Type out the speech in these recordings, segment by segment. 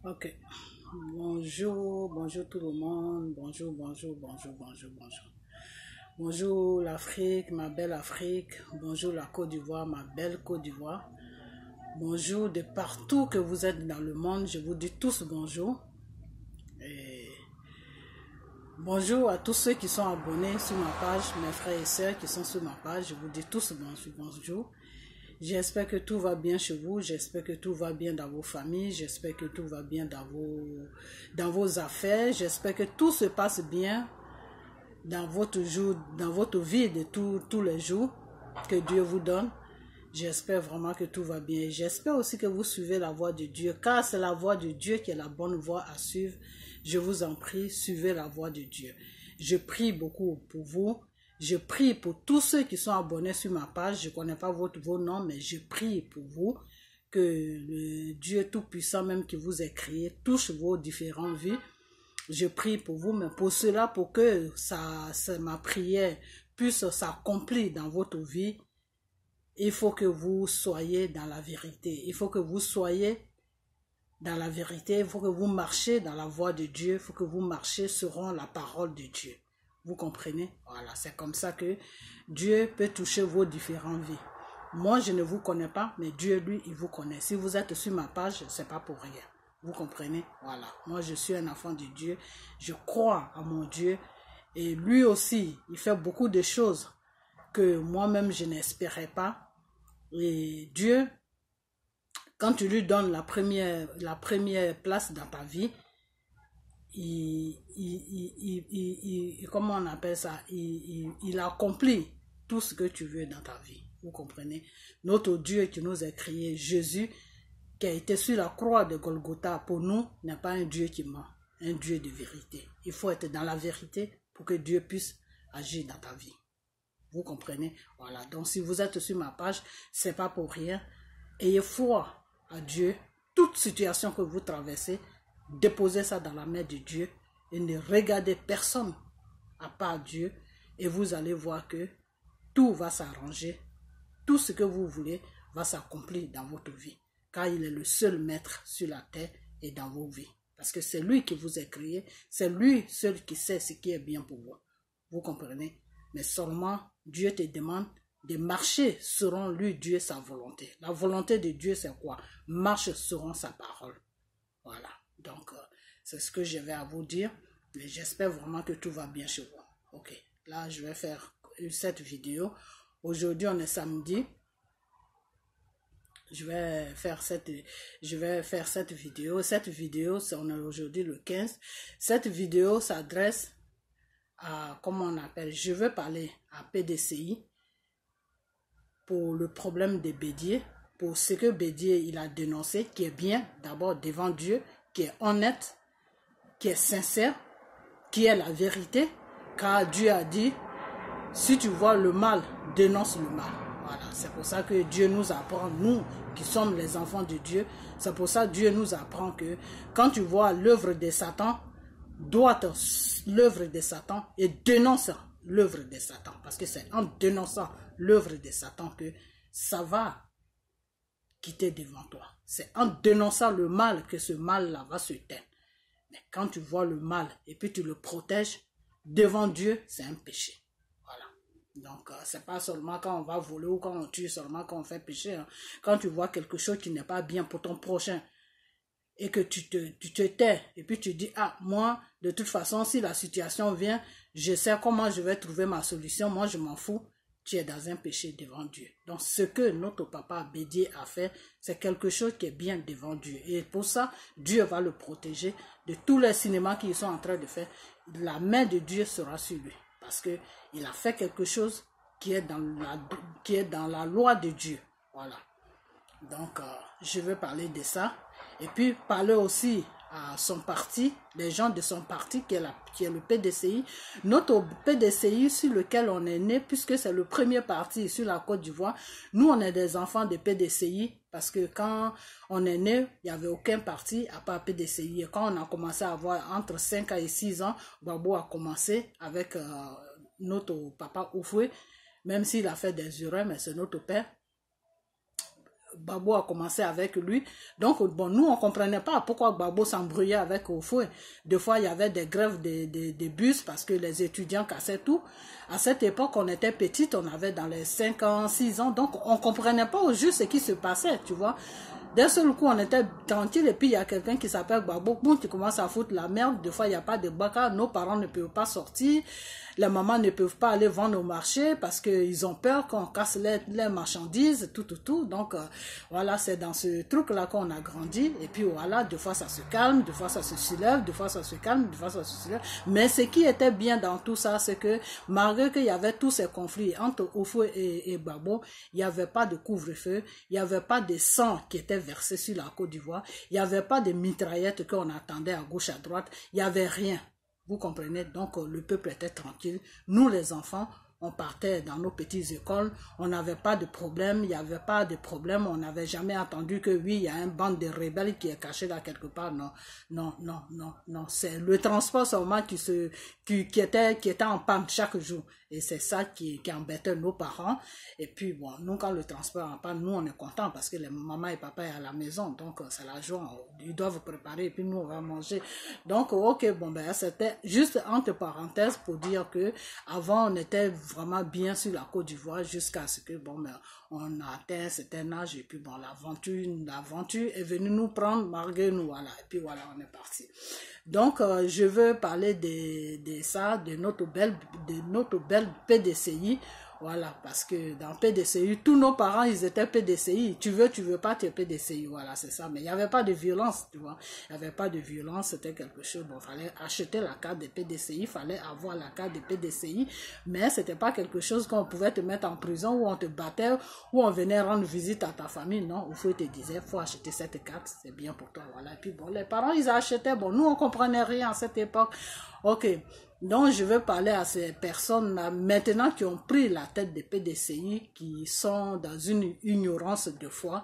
Ok. Bonjour, bonjour tout le monde. Bonjour, bonjour, bonjour, bonjour, bonjour. Bonjour l'Afrique, ma belle Afrique. Bonjour la Côte d'Ivoire, ma belle Côte d'Ivoire. Bonjour de partout que vous êtes dans le monde. Je vous dis tous bonjour. Et bonjour à tous ceux qui sont abonnés sur ma page, mes frères et sœurs qui sont sur ma page. Je vous dis tous bonjour, bonjour. J'espère que tout va bien chez vous, j'espère que tout va bien dans vos familles, j'espère que tout va bien dans vos affaires, j'espère que tout se passe bien dans votre vie de tous les jours que Dieu vous donne. J'espère vraiment que tout va bien. J'espère aussi que vous suivez la voie de Dieu, car c'est la voie de Dieu qui est la bonne voie à suivre. Je vous en prie, suivez la voie de Dieu. Je prie beaucoup pour vous. Je prie pour tous ceux qui sont abonnés sur ma page. Je ne connais pas vos noms, mais je prie pour vous que le Dieu Tout-Puissant, même qui vous a créé, touche vos différentes vies. Je prie pour vous, mais pour cela, pour que ma prière puisse s'accomplir dans votre vie, il faut que vous soyez dans la vérité. Il faut que vous soyez dans la vérité. Il faut que vous marchiez dans la voie de Dieu. Il faut que vous marchiez selon la parole de Dieu. Vous comprenez? Voilà, c'est comme ça que Dieu peut toucher vos différentes vies. Moi, je ne vous connais pas, mais Dieu, lui, il vous connaît. Si vous êtes sur ma page, c'est pas pour rien. Vous comprenez? Voilà. Moi, je suis un enfant de Dieu. Je crois à mon Dieu. Et lui aussi, il fait beaucoup de choses que moi-même, je n'espérais pas. Et Dieu, quand tu lui donnes la première place dans ta vie, comment on appelle ça, il accomplit tout ce que tu veux dans ta vie. Vous comprenez? Notre Dieu qui nous a créé, Jésus, qui a été sur la croix de Golgotha, pour nous, n'est pas un Dieu qui ment, un Dieu de vérité. Il faut être dans la vérité pour que Dieu puisse agir dans ta vie. Vous comprenez? Voilà. Donc, si vous êtes sur ma page, c'est pas pour rien. Ayez foi à Dieu. Toute situation que vous traversez, déposez ça dans la main de Dieu et ne regardez personne à part Dieu et vous allez voir que tout va s'arranger. Tout ce que vous voulez va s'accomplir dans votre vie. Car il est le seul maître sur la terre et dans vos vies. Parce que c'est lui qui vous a créé. C'est lui seul qui sait ce qui est bien pour vous. Vous comprenez? Mais seulement Dieu te demande de marcher selon lui, Dieu, sa volonté. La volonté de Dieu, c'est quoi? Marche selon sa parole. Voilà. Donc, c'est ce que je vais à vous dire. Mais j'espère vraiment que tout va bien chez vous. Ok. Là, je vais faire cette vidéo. Aujourd'hui, on est samedi. Je vais faire cette vidéo. Cette vidéo, on est aujourd'hui le 15. Cette vidéo s'adresse à, comment on appelle, je veux parler à PDCI pour le problème de Bédié, pour ce que Bédié il a dénoncé, qui est bien d'abord devant Dieu, qui est honnête, qui est sincère, qui est la vérité, car Dieu a dit, si tu vois le mal, dénonce le mal. Voilà, c'est pour ça que Dieu nous apprend, nous qui sommes les enfants de Dieu, c'est pour ça que Dieu nous apprend que quand tu vois l'œuvre de Satan, doit l'œuvre de Satan et dénonce l'œuvre de Satan. Parce que c'est en dénonçant l'œuvre de Satan que ça va quitter devant toi. C'est en dénonçant le mal que ce mal-là va se teindre. Mais quand tu vois le mal et puis tu le protèges, devant Dieu, c'est un péché. Voilà. Donc, c'est pas seulement quand on va voler ou quand on tue, seulement quand on fait péché. Hein. Quand tu vois quelque chose qui n'est pas bien pour ton prochain, et que tu te tais, et puis tu dis, ah, moi, de toute façon, si la situation vient, je sais comment je vais trouver ma solution, moi, je m'en fous, tu es dans un péché devant Dieu. Donc, ce que notre papa Bédié a fait, c'est quelque chose qui est bien devant Dieu. Et pour ça, Dieu va le protéger de tous les cinémas qu'ils sont en train de faire. La main de Dieu sera sur lui, parce que il a fait quelque chose qui est dans la loi de Dieu. Voilà. Donc, je veux parler de ça. Et puis, parler aussi à son parti, les gens de son parti, qui est le PDCI. Notre PDCI sur lequel on est né, puisque c'est le premier parti sur la Côte d'Ivoire. Nous, on est des enfants de PDCI, parce que quand on est né, il n'y avait aucun parti à part PDCI. Et quand on a commencé à avoir entre 5 et 6 ans, Babo a commencé avec notre papa Oufoué, même s'il a fait des erreurs, mais c'est notre père. Gbagbo a commencé avec lui. Donc, bon, nous, on ne comprenait pas pourquoi Gbagbo s'embrouillait avec Oufoué. Des fois, il y avait des grèves des bus parce que les étudiants cassaient tout. À cette époque, on était petites, on avait dans les 5 ans, 6 ans. Donc, on ne comprenait pas au juste ce qui se passait, tu vois. D'un seul coup, on était tranquille et puis il y a quelqu'un qui s'appelle Gbagbo, bon, qui commence à foutre la merde. Des fois, il n'y a pas de baka, nos parents ne peuvent pas sortir. Les mamans ne peuvent pas aller vendre au marché parce qu'ils ont peur qu'on casse les marchandises, tout. Donc, voilà, c'est dans ce truc-là qu'on a grandi. Et puis, voilà, des fois, ça se calme, des fois, ça se soulève, des fois, ça se calme, des fois, ça se soulève. Mais ce qui était bien dans tout ça, c'est que malgré qu'il y avait tous ces conflits entre Oufoué et Gbagbo, il n'y avait pas de couvre-feu, il n'y avait pas de sang qui était versé sur la Côte d'Ivoire, il n'y avait pas de mitraillettes qu'on attendait à gauche, à droite, il n'y avait rien. Vous comprenez? Donc, le peuple était tranquille. Nous, les enfants, on partait dans nos petites écoles. On n'avait pas de problème. Il n'y avait pas de problème. On n'avait jamais entendu que, oui, il y a une bande de rebelles qui est cachée là quelque part. Non. C'est le transport seulement qui était en panne chaque jour. Et c'est ça qui embêtait nos parents. Et puis, bon, nous, quand le transport est en panne, nous, on est contents parce que les maman et papa sont à la maison. Donc, c'est la joie. Ils doivent préparer et puis nous, on va manger. Donc, ok, bon, ben, c'était juste entre parenthèses pour dire que avant on était vraiment bien sur la Côte d'Ivoire jusqu'à ce que, bon, ben, on a atteint un certain âge et puis, bon, l'aventure est venue nous prendre malgré nous, voilà. Et puis, voilà, on est parti. Donc, je veux parler de notre belle PDCI. Voilà, parce que dans PDCI, tous nos parents, ils étaient PDCI. Tu veux pas, tu es PDCI. Voilà, c'est ça. Mais il n'y avait pas de violence, tu vois. Il n'y avait pas de violence, c'était quelque chose. Bon, il fallait acheter la carte de PDCI, il fallait avoir la carte de PDCI. Mais c'était pas quelque chose qu'on pouvait te mettre en prison, où on te battait, où on venait rendre visite à ta famille. Non, il faut te disait, faut acheter cette carte, c'est bien pour toi. Voilà. Et puis bon, les parents, ils achetaient. Bon, nous, on comprenait rien à cette époque. Ok. Donc, je veux parler à ces personnes-là, maintenant qui ont pris la tête des PDCI, qui sont dans une ignorance de fois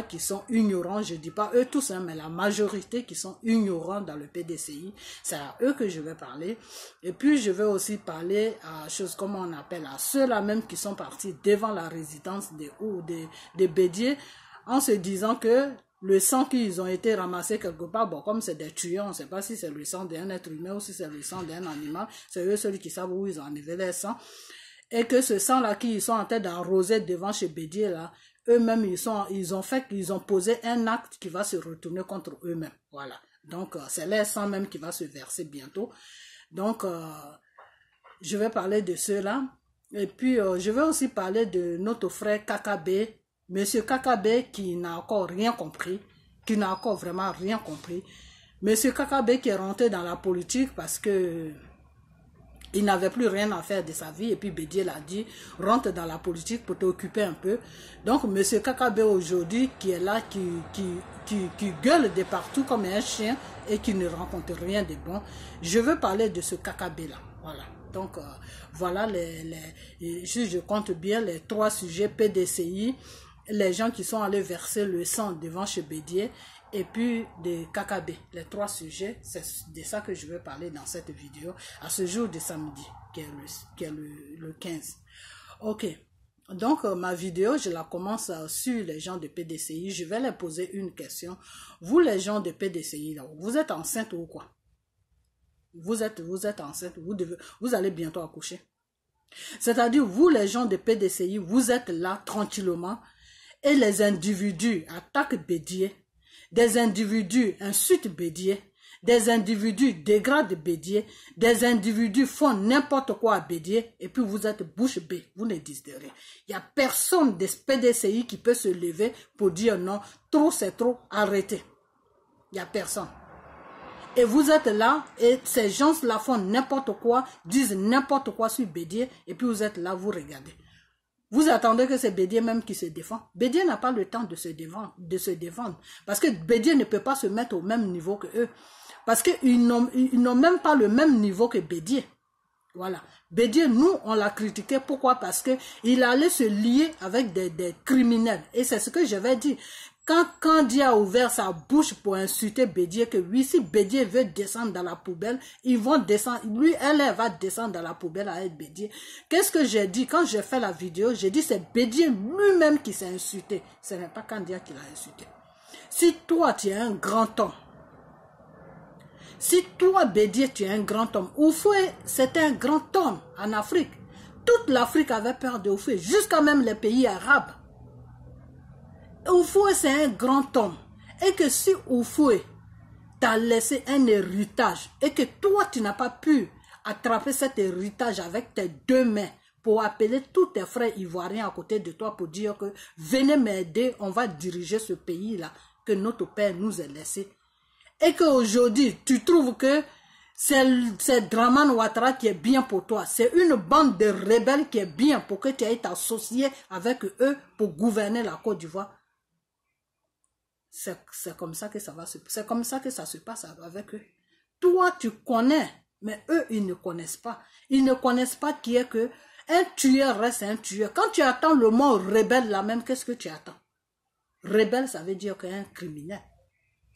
qui sont ignorants, je dis pas eux tous, hein, mais la majorité qui sont ignorants dans le PDCI, c'est à eux que je vais parler. Et puis, je vais aussi parler à choses comme on appelle, à ceux-là même qui sont partis devant la résidence des Bédier, en se disant que le sang qu'ils ont été ramassés quelque part, bon, comme c'est des tuyaux, on ne sait pas si c'est le sang d'un être humain ou si c'est le sang d'un animal, c'est eux ceux qui savent où ils ont enlevé leur sang, et que ce sang-là qu'ils sont en train d'arroser devant chez Bédier, là, eux-mêmes, ils ont posé un acte qui va se retourner contre eux-mêmes, voilà. Donc, c'est leur sang même qui va se verser bientôt. Donc, je vais parler de ceux-là, et puis, je vais aussi parler de notre frère Kakabe, Monsieur Kakabe qui n'a encore rien compris, qui n'a encore vraiment rien compris. Monsieur Kakabe qui est rentré dans la politique parce que il n'avait plus rien à faire de sa vie et puis Bédier l'a dit, rentre dans la politique pour t'occuper un peu. Donc Monsieur Kakabe aujourd'hui qui est là, qui gueule de partout comme un chien et qui ne rencontre rien de bon. Je veux parler de ce Kakabe là, voilà. Donc voilà si je compte bien les 3 sujets PDCI, les gens qui sont allés verser le sang devant chez Bédier et puis des Kakabe. Les 3 sujets, c'est de ça que je vais parler dans cette vidéo à ce jour de samedi, qui est le 15. Ok, donc ma vidéo, je la commence sur les gens de PDCI. Je vais leur poser une question. Vous les gens de PDCI, là, vous êtes enceinte ou quoi? Vous êtes enceinte, vous allez bientôt accoucher. C'est-à-dire, vous les gens de PDCI, vous êtes là tranquillement, et les individus attaquent Bédier, des individus insultent Bédier, des individus dégradent Bédier, des individus font n'importe quoi à Bédier, et puis vous êtes bouche bée, vous ne dites rien. Il n'y a personne des PDCI qui peut se lever pour dire non, trop c'est trop, arrêtez. Il n'y a personne. Et vous êtes là, et ces gens-là font n'importe quoi, disent n'importe quoi sur Bédier, et puis vous êtes là, vous regardez. Vous attendez que c'est Bédier même qui se défend. Bédier n'a pas le temps de se défendre. Parce que Bédier ne peut pas se mettre au même niveau que eux. Parce qu'ils n'ont même pas le même niveau que Bédier. Voilà. Bédier, nous, on l'a critiqué. Pourquoi? Parce qu'il allait se lier avec des criminels. Et c'est ce que je vais dire. Quand Kandi a ouvert sa bouche pour insulter Bédié, que oui, si Bédié veut descendre dans la poubelle, ils vont descendre, lui, elle va descendre dans la poubelle avec Bédié. Qu'est-ce que j'ai dit? Quand j'ai fait la vidéo, j'ai dit c'est Bédié lui-même qui s'est insulté. Ce n'est pas Kandi qui l'a insulté. Si toi, tu es un grand homme, si toi, Bédié, tu es un grand homme, Oufoué, c'était un grand homme en Afrique. Toute l'Afrique avait peur de Oufoué, jusqu'à même les pays arabes. Oufoué, c'est un grand homme. Et que si Oufoué t'a laissé un héritage, et que toi, tu n'as pas pu attraper cet héritage avec tes deux mains, pour appeler tous tes frères ivoiriens à côté de toi, pour dire que venez m'aider, on va diriger ce pays-là, que notre père nous a laissé. Et qu'aujourd'hui, tu trouves que c'est Dramane Ouattara qui est bien pour toi. C'est une bande de rebelles qui est bien pour que tu ailles t'associer avec eux pour gouverner la Côte d'Ivoire. C'est comme ça que ça va c'est comme ça que ça se passe avec eux. Toi, tu connais, mais eux, ils ne connaissent pas. Ils ne connaissent pas qui est que un tueur reste un tueur. Quand tu attends le mot rebelle là même, qu'est-ce que tu attends? Rebelle, ça veut dire qu'un criminel.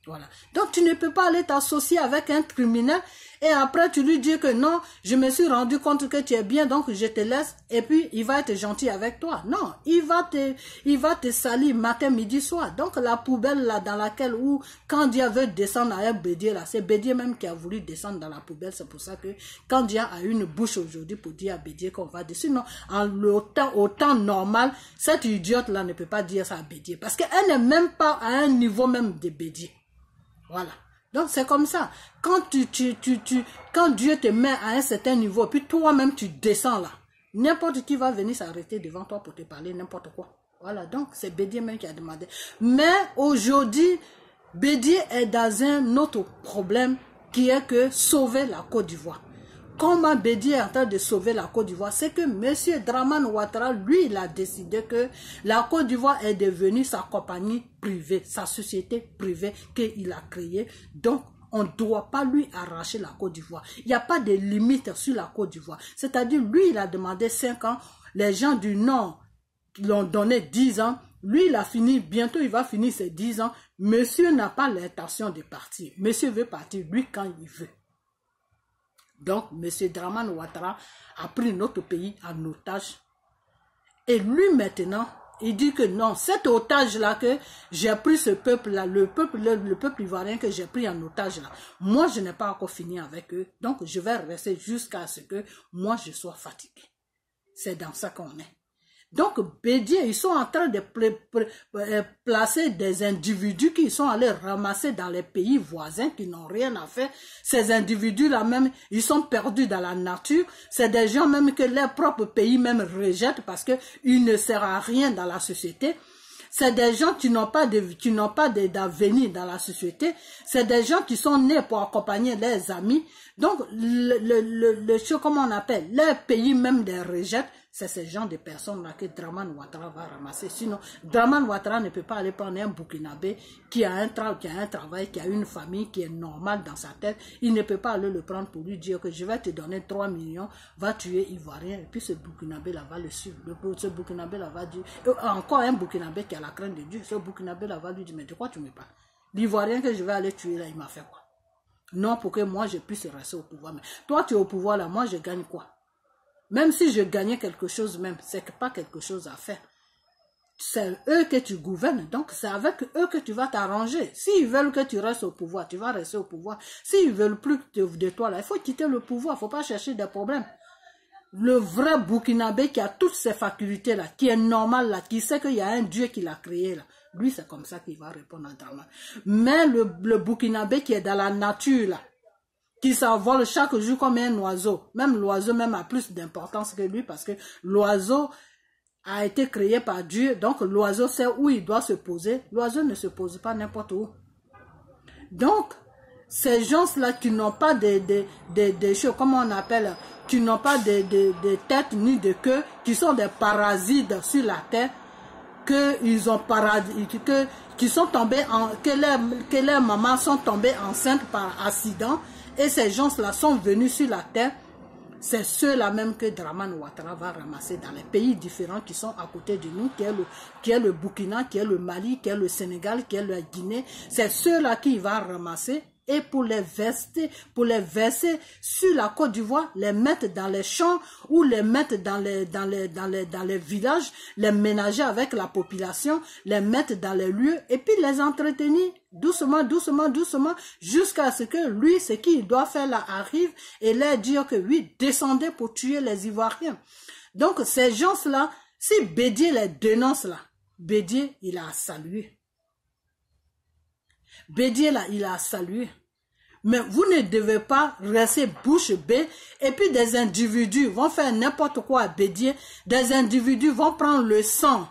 Voilà. Donc, tu ne peux pas aller t'associer avec un criminel et après, tu lui dis que non, je me suis rendu compte que tu es bien, donc je te laisse et puis il va être gentil avec toi. Non, il va te salir matin, midi, soir. Donc, la poubelle là dans laquelle, où Kandia veut descendre à Bédié là, c'est Bédié même qui a voulu descendre dans la poubelle. C'est pour ça que Kandia a une bouche aujourd'hui pour dire à Bédié qu'on va dessus. Non, au temps normal, cette idiote là ne peut pas dire ça à Bédié parce qu'elle n'est même pas à un niveau même de Bédié. Voilà. Donc, c'est comme ça. Quand quand Dieu te met à un certain niveau, puis toi-même, tu descends là, n'importe qui va venir s'arrêter devant toi pour te parler n'importe quoi. Voilà. Donc, c'est Bédié même qui a demandé. Mais aujourd'hui, Bédié est dans un autre problème qui est que sauver la Côte d'Ivoire. Comment Bédié est en train de sauver la Côte d'Ivoire? C'est que M. Dramane Ouattara, lui, il a décidé que la Côte d'Ivoire est devenue sa compagnie privée, sa société privée qu'il a créée. Donc, on ne doit pas lui arracher la Côte d'Ivoire. Il n'y a pas de limite sur la Côte d'Ivoire. C'est-à-dire, lui, il a demandé 5 ans. Les gens du Nord l'ont donné 10 ans. Lui, il a fini, bientôt il va finir ses 10 ans. Monsieur n'a pas l'intention de partir. Monsieur veut partir, lui, quand il veut. Donc, M. Dramane Ouattara a pris notre pays en otage. Et lui, maintenant, il dit que non, cet otage-là que j'ai pris ce peuple-là, le peuple ivoirien que j'ai pris en otage-là, moi, je n'ai pas encore fini avec eux. Donc, je vais rester jusqu'à ce que moi, je sois fatigué. C'est dans ça qu'on est. Donc, Bédié, ils sont en train de placer des individus qui sont allés ramasser dans les pays voisins qui n'ont rien à faire. Ces individus-là même, ils sont perdus dans la nature. C'est des gens même que leur propre pays même rejette parce qu'ils ne servent à rien dans la société. C'est des gens qui n'ont pas d'avenir dans la société. C'est des gens qui sont nés pour accompagner leurs amis. Donc, comment on appelle, leur pays même les rejette. C'est ce genre de personnes-là que Dramane Ouattara va ramasser. Sinon, Dramane Ouattara ne peut pas aller prendre un Burkinabé qui a un travail, qui a une famille qui est normale dans sa tête. Il ne peut pas aller le prendre pour lui dire que je vais te donner 3 millions, va tuer Ivoirien. Et puis ce Burkinabé-là va le suivre. Ce Burkinabé-là va dire, encore un Burkinabé qui a la crainte de Dieu, ce Burkinabé-là va lui dire, mais de quoi tu me parles? L'Ivoirien que je vais aller tuer là, il m'a fait quoi? Non, pour que moi je puisse rester au pouvoir. Mais toi tu es au pouvoir là, moi je gagne quoi? Même si je gagnais quelque chose même, c'est pas quelque chose à faire. C'est eux que tu gouvernes, donc c'est avec eux que tu vas t'arranger. S'ils veulent que tu restes au pouvoir, tu vas rester au pouvoir. S'ils veulent plus de toi là, il faut quitter le pouvoir, il ne faut pas chercher des problèmes. Le vrai Burkinabé qui a toutes ces facultés là, qui est normal là, qui sait qu'il y a un Dieu qui l'a créé là, lui c'est comme ça qu'il va répondre à Dramane. Mais le Burkinabé qui est dans la nature là, qui s'envole chaque jour comme un oiseau. Même l'oiseau même a plus d'importance que lui parce que l'oiseau a été créé par Dieu. Donc l'oiseau sait où il doit se poser. L'oiseau ne se pose pas n'importe où. Donc, ces gens-là qui n'ont pas des choses, comment on appelle, qui n'ont pas de tête ni de queue, qui sont des parasites sur la terre, qui sont tombés que leurs mamans sont tombées enceintes par accident. Et ces gens-là sont venus sur la terre, c'est ceux-là même que Dramane Ouattara va ramasser dans les pays différents qui sont à côté de nous, qui est le Burkina, qui est le Mali, qui est le Sénégal, qui est la Guinée. C'est ceux-là qu'il va ramasser et pour les verser sur la Côte d'Ivoire, les mettre dans les champs ou les mettre dans les villages, les ménager avec la population, les mettre dans les lieux et puis les entretenir doucement, doucement, doucement, jusqu'à ce que lui, ce qu'il doit faire là arrive et leur dire que oui, descendez pour tuer les Ivoiriens. Donc ces gens-là, si Bédié les dénonce là, Bédié, il a salué. Bédié là, il a salué. Mais vous ne devez pas rester bouche bée et puis des individus vont faire n'importe quoi à Bédié. Des individus vont prendre le sang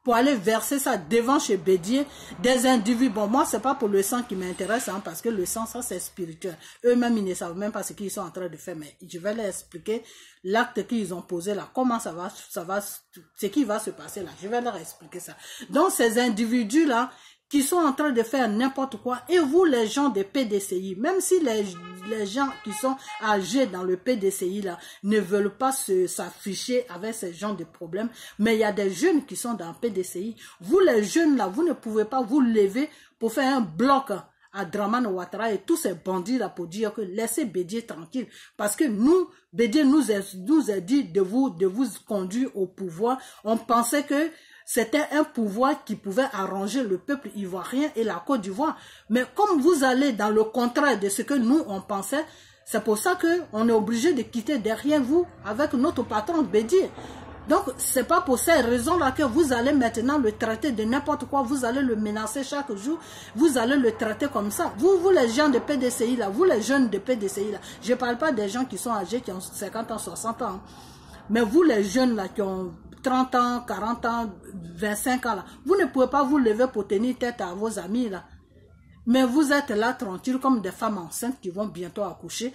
pour aller verser ça devant chez Bédié. Des individus, bon moi c'est pas pour le sang qui m'intéresse hein, parce que le sang ça c'est spirituel. Eux-mêmes ils ne savent même pas ce qu'ils sont en train de faire mais je vais leur expliquer l'acte qu'ils ont posé là, comment ça va, ce qui va se passer là. Je vais leur expliquer ça. Donc ces individus là qui sont en train de faire n'importe quoi, et vous les gens de PDCI, même si les gens qui sont âgés dans le PDCI là, ne veulent pas s'afficher avec ces gens de problèmes, mais il y a des jeunes qui sont dans le PDCI, vous les jeunes là, vous ne pouvez pas vous lever pour faire un bloc à Dramane Ouattara et tous ces bandits là pour dire que laissez Bédié tranquille, parce que nous, Bédié nous a dit de vous conduire au pouvoir, on pensait que c'était un pouvoir qui pouvait arranger le peuple ivoirien et la Côte d'Ivoire. Mais comme vous allez dans le contraire de ce que nous, on pensait, c'est pour ça qu'on est obligé de quitter derrière vous avec notre patron Bédié. Donc, c'est pas pour ces raisons-là que vous allez maintenant le traiter de n'importe quoi. Vous allez le menacer chaque jour. Vous allez le traiter comme ça. Vous les gens de PDCI là, vous les jeunes de PDCI là, je parle pas des gens qui sont âgés, qui ont 50 ans, 60 ans. Mais vous les jeunes là, qui ont 30 ans, 40 ans, 25 ans là, vous ne pouvez pas vous lever pour tenir tête à vos amis là. Mais vous êtes là tranquille comme des femmes enceintes qui vont bientôt accoucher,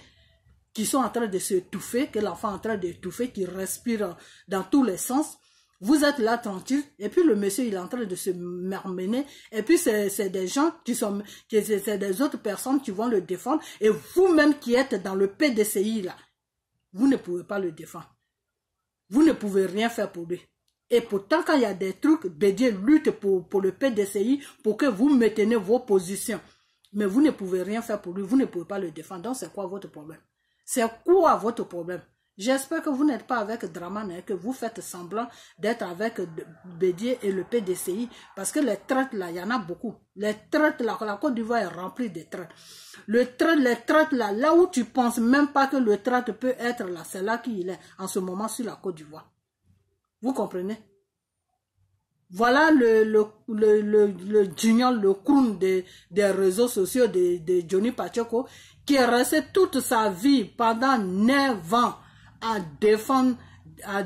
qui sont en train de s'étouffer, que l'enfant est en train d'étouffer, qui respire dans tous les sens. Vous êtes là tranquille et puis le monsieur il est en train de se marmener et puis c'est des gens c'est des autres personnes qui vont le défendre et vous-même qui êtes dans le PDCI là, vous ne pouvez pas le défendre. Vous ne pouvez rien faire pour lui. Et pourtant, quand il y a des trucs, Bédié lutte pour le PDCI, pour que vous maintenez vos positions. Mais vous ne pouvez rien faire pour lui, vous ne pouvez pas le défendre. Donc, c'est quoi votre problème? C'est quoi votre problème? J'espère que vous n'êtes pas avec Dramane et que vous faites semblant d'être avec Bédié et le PDCI. Parce que les traites là, il y en a beaucoup. Les traites là, la Côte d'Ivoire est remplie de traites. Les traites là, là où tu penses même pas que le traite peut être là, c'est là qu'il est en ce moment sur la Côte d'Ivoire. Vous comprenez? Voilà le guignol, le clown des réseaux sociaux de Johnny Pacheco qui est resté toute sa vie pendant 9 ans à défendre à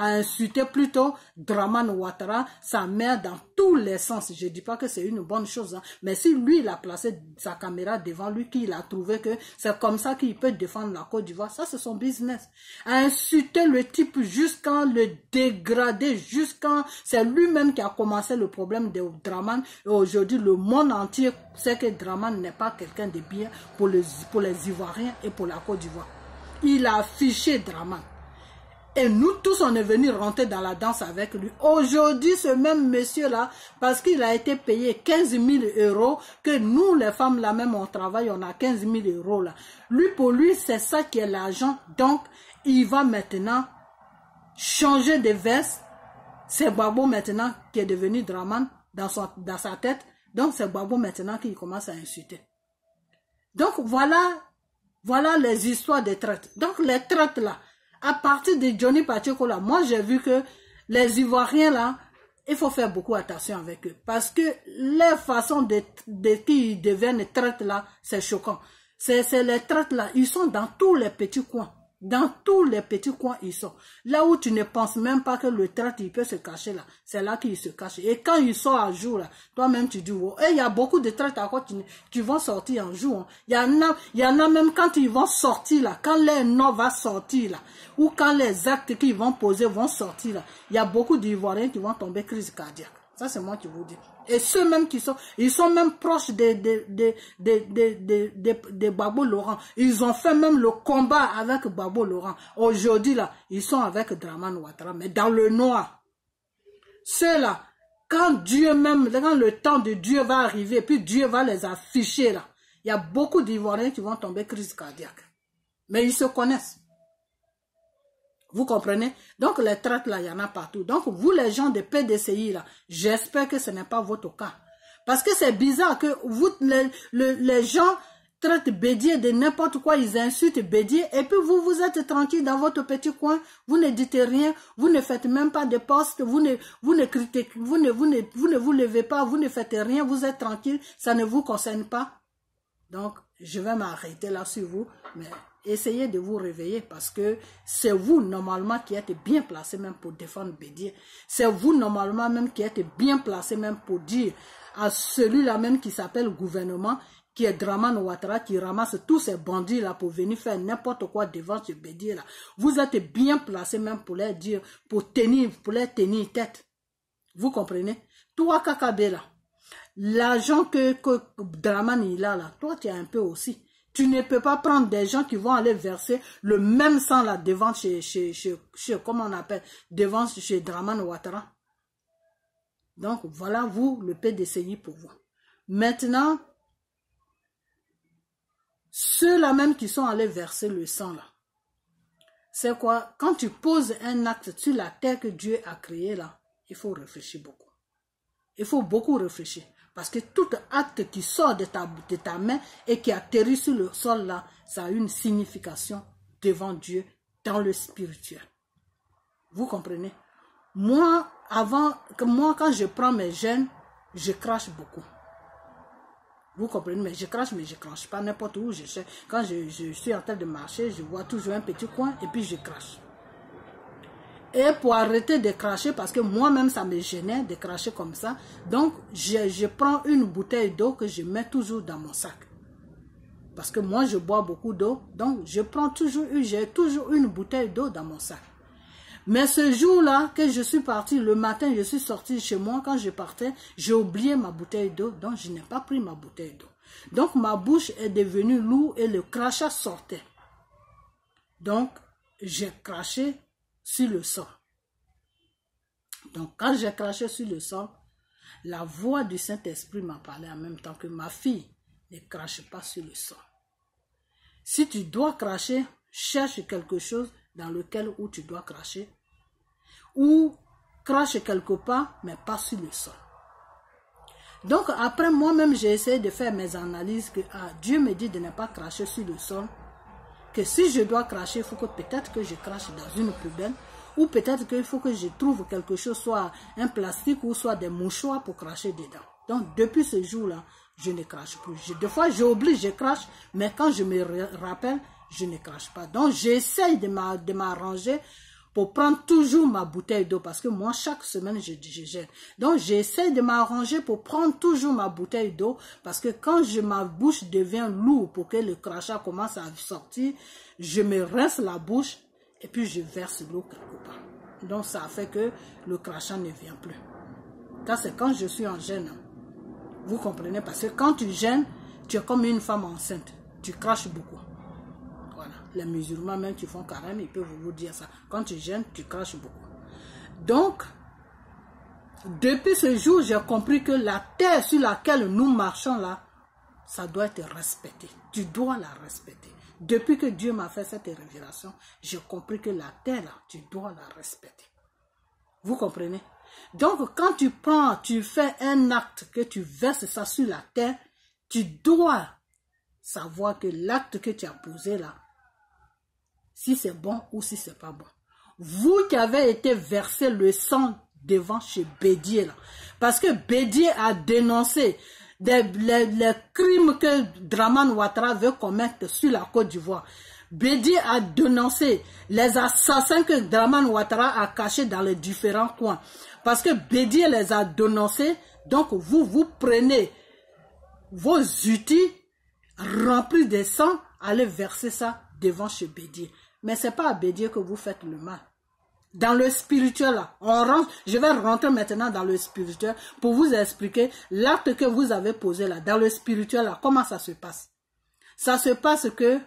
insulter plutôt Dramane Ouattara, sa mère dans tous les sens. Je dis pas que c'est une bonne chose, hein, mais si lui il a placé sa caméra devant lui, qu'il a trouvé que c'est comme ça qu'il peut défendre la Côte d'Ivoire, ça c'est son business. À insulter le type jusqu'à le dégrader, jusqu'à c'est lui-même qui a commencé le problème de Dramane et aujourd'hui le monde entier sait que Dramane n'est pas quelqu'un de bien pour les Ivoiriens et pour la Côte d'Ivoire. Il a affiché Dramane. Et nous tous, on est venus rentrer dans la danse avec lui. Aujourd'hui, ce même monsieur-là, parce qu'il a été payé 15 000 €, que nous, les femmes, là même, on travaille, on a 15 000 € là. Lui, pour lui, c'est ça qui est l'argent. Donc, il va maintenant changer de veste. C'est Gbagbo maintenant qui est devenu Dramane dans sa tête. Donc, c'est Gbagbo maintenant qui commence à insulter. Donc, voilà les histoires des traites. Donc, les traites là, à partir de Johnny Pacheco là, moi j'ai vu que les Ivoiriens là, il faut faire beaucoup attention avec eux. Parce que les façons de qui ils deviennent traites là, c'est choquant. C'est les traites là, ils sont dans tous les petits coins. Dans tous les petits coins, ils sont. Là où tu ne penses même pas que le traite, il peut se cacher là. C'est là qu'il se cache. Et quand il sort à jour là, toi-même tu dis, oh, il y a beaucoup de traites à quoi qui vont sortir en jour. Hein. Il y en a même quand ils vont sortir là, quand leur nom va sortir là, ou quand les actes qu'ils vont poser vont sortir là, il y a beaucoup d'Ivoiriens qui vont tomber crise cardiaque. Ça, c'est moi qui vous dis. Et ceux même qui sont, ils sont même proches des Gbagbo Laurent. Ils ont fait même le combat avec Gbagbo Laurent. Aujourd'hui, là, ils sont avec Dramane Ouattara, mais dans le noir. Ceux-là, quand Dieu même, quand le temps de Dieu va arriver, puis Dieu va les afficher, là, il y a beaucoup d'Ivoiriens qui vont tomber crise cardiaque. Mais ils se connaissent. Vous comprenez? Donc, les traites, là, il y en a partout. Donc, vous, les gens de PDCI, là, j'espère que ce n'est pas votre cas. Parce que c'est bizarre que vous, les gens traitent Bédié de n'importe quoi, ils insultent Bédié, et puis vous, vous êtes tranquille dans votre petit coin, vous ne dites rien, vous ne faites même pas de poste, vous ne critiquez, vous ne vous levez pas, vous ne faites rien, vous êtes tranquille, ça ne vous concerne pas. Donc, je vais m'arrêter là sur vous, mais essayez de vous réveiller parce que c'est vous, normalement, qui êtes bien placé même pour défendre Bédié. C'est vous, normalement, même qui êtes bien placé même pour dire à celui-là même qui s'appelle gouvernement, qui est Dramane Ouattara, qui ramasse tous ces bandits-là pour venir faire n'importe quoi devant ce Bédié-là. Vous êtes bien placé même pour les dire, pour les tenir tête. Vous comprenez? Toi, Kakabé, là, l'argent que Dramane il a là, toi tu as un peu aussi. Tu ne peux pas prendre des gens qui vont aller verser le même sang là devant comment on appelle, devant chez Dramane Ouattara. Donc voilà vous le PDCI pour vous. Maintenant, ceux-là même qui sont allés verser le sang là, c'est quoi? Quand tu poses un acte sur la terre que Dieu a créée là, il faut réfléchir beaucoup. Il faut beaucoup réfléchir. Parce que tout acte qui sort de ta main et qui atterrit sur le sol là, ça a une signification devant Dieu dans le spirituel. Vous comprenez? Moi, quand je prends mes gènes, je crache beaucoup. Vous comprenez? Mais je crache pas n'importe où. Quand je suis en train de marcher, je vois toujours un petit coin et puis je crache. Et pour arrêter de cracher, parce que moi-même ça me gênait de cracher comme ça, donc je prends une bouteille d'eau que je mets toujours dans mon sac. Parce que moi je bois beaucoup d'eau, donc j'ai toujours une bouteille d'eau dans mon sac. Mais ce jour-là que je suis parti, le matin je suis sorti chez moi, quand je partais, j'ai oublié ma bouteille d'eau, donc je n'ai pas pris ma bouteille d'eau. Donc ma bouche est devenue lourde et le crachat sortait. Donc j'ai craché sur le sol. Donc quand j'ai craché sur le sol, la voix du Saint-Esprit m'a parlé en même temps que ma fille, ne crache pas sur le sol. Si tu dois cracher, cherche quelque chose dans lequel où tu dois cracher, ou crache quelque part, mais pas sur le sol. Donc après moi-même j'ai essayé de faire mes analyses que Dieu me dit de ne pas cracher sur le sol, que si je dois cracher, il faut que peut-être que je crache dans une poubelle, ou peut-être qu'il faut que je trouve quelque chose, soit un plastique ou soit des mouchoirs pour cracher dedans. Donc depuis ce jour-là, je ne crache plus. Des fois j'oublie, je crache, mais quand je me rappelle, je ne crache pas. Donc j'essaye de m'arranger pour prendre toujours ma bouteille d'eau, parce que moi chaque semaine je gère. Donc j'essaie de m'arranger pour prendre toujours ma bouteille d'eau, parce que quand ma bouche devient lourde pour que le crachat commence à sortir, je me rince la bouche et puis je verse l'eau quelque part. Donc ça fait que le crachat ne vient plus. Ça c'est quand je suis en gêne. Vous comprenez? Parce que quand tu gênes, tu es comme une femme enceinte. Tu craches beaucoup. Voilà. Les musulmans même qui font carême, ils peuvent vous dire ça. Quand tu gênes, tu craches beaucoup. Donc, depuis ce jour, j'ai compris que la terre sur laquelle nous marchons là, ça doit être respecté. Tu dois la respecter. Depuis que Dieu m'a fait cette révélation, j'ai compris que la terre là, tu dois la respecter. Vous comprenez? Donc, quand tu fais un acte, que tu verses ça sur la terre, tu dois savoir que l'acte que tu as posé là, si c'est bon ou si c'est pas bon. Vous qui avez été versé le sang devant chez Bédié là, parce que Bédié a dénoncé les crimes que Dramane Ouattara veut commettre sur la Côte d'Ivoire. Bédié a dénoncé les assassins que Dramane Ouattara a cachés dans les différents coins. Parce que Bédié les a dénoncés, donc vous prenez vos outils remplis de sang, allez verser ça devant chez Bédié. Mais ce n'est pas à Bédié que vous faites le mal. Dans le spirituel, là, je vais rentrer maintenant dans le spirituel pour vous expliquer l'acte que vous avez posé là. Dans le spirituel, là, comment ça se passe? Ça se passe que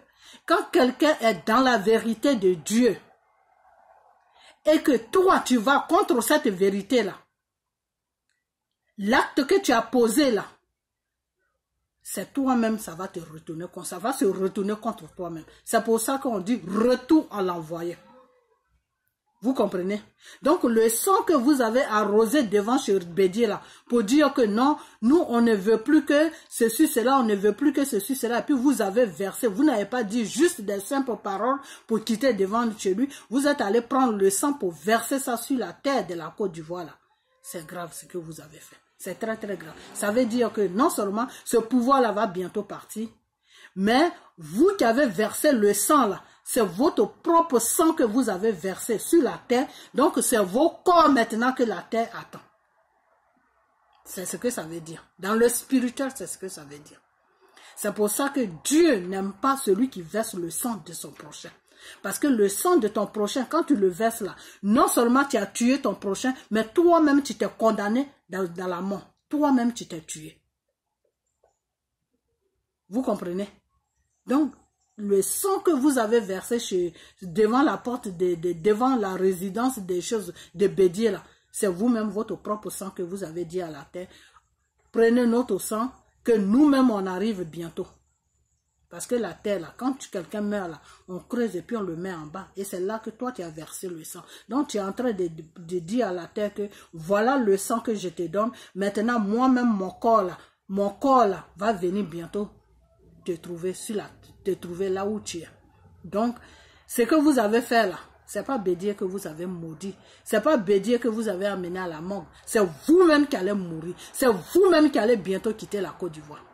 quand quelqu'un est dans la vérité de Dieu et que toi, tu vas contre cette vérité-là, l'acte que tu as posé là, c'est toi-même, ça va te retourner, ça va se retourner contre toi-même. C'est pour ça qu'on dit retour à l'envoyé. Vous comprenez? Donc, le sang que vous avez arrosé devant chez Bédier là, pour dire que non, nous, on ne veut plus que ceci, cela, on ne veut plus que ceci, cela, et puis vous avez versé, vous n'avez pas dit juste des simples paroles pour quitter devant chez lui, vous êtes allé prendre le sang pour verser ça sur la terre de la Côte d'Ivoire là. C'est grave ce que vous avez fait. C'est très très grave. Ça veut dire que non seulement ce pouvoir-là va bientôt partir, mais vous qui avez versé le sang là, c'est votre propre sang que vous avez versé sur la terre. Donc c'est vos corps maintenant que la terre attend. C'est ce que ça veut dire. Dans le spirituel, c'est ce que ça veut dire. C'est pour ça que Dieu n'aime pas celui qui verse le sang de son prochain. Parce que le sang de ton prochain, quand tu le verses là, non seulement tu as tué ton prochain, mais toi-même tu t'es condamné dans la mort. Toi-même tu t'es tué. Vous comprenez? Donc, le sang que vous avez versé devant la porte, devant la résidence des choses de Bédier là, c'est vous-même votre propre sang que vous avez dit à la terre. Prenez notre sang, que nous-mêmes on arrive bientôt. Parce que la terre là, quand quelqu'un meurt là, on creuse et puis on le met en bas. Et c'est là que toi tu as versé le sang. Donc tu es en train de dire à la terre que voilà le sang que je te donne. Maintenant moi-même mon corps là va venir bientôt te trouver là où tu es. Donc, ce que vous avez fait là, c'est pas Bédier que vous avez maudit. C'est pas Bédier que vous avez amené à la mort. C'est vous-même qui allez mourir. C'est vous-même qui allez bientôt quitter la Côte d'Ivoire.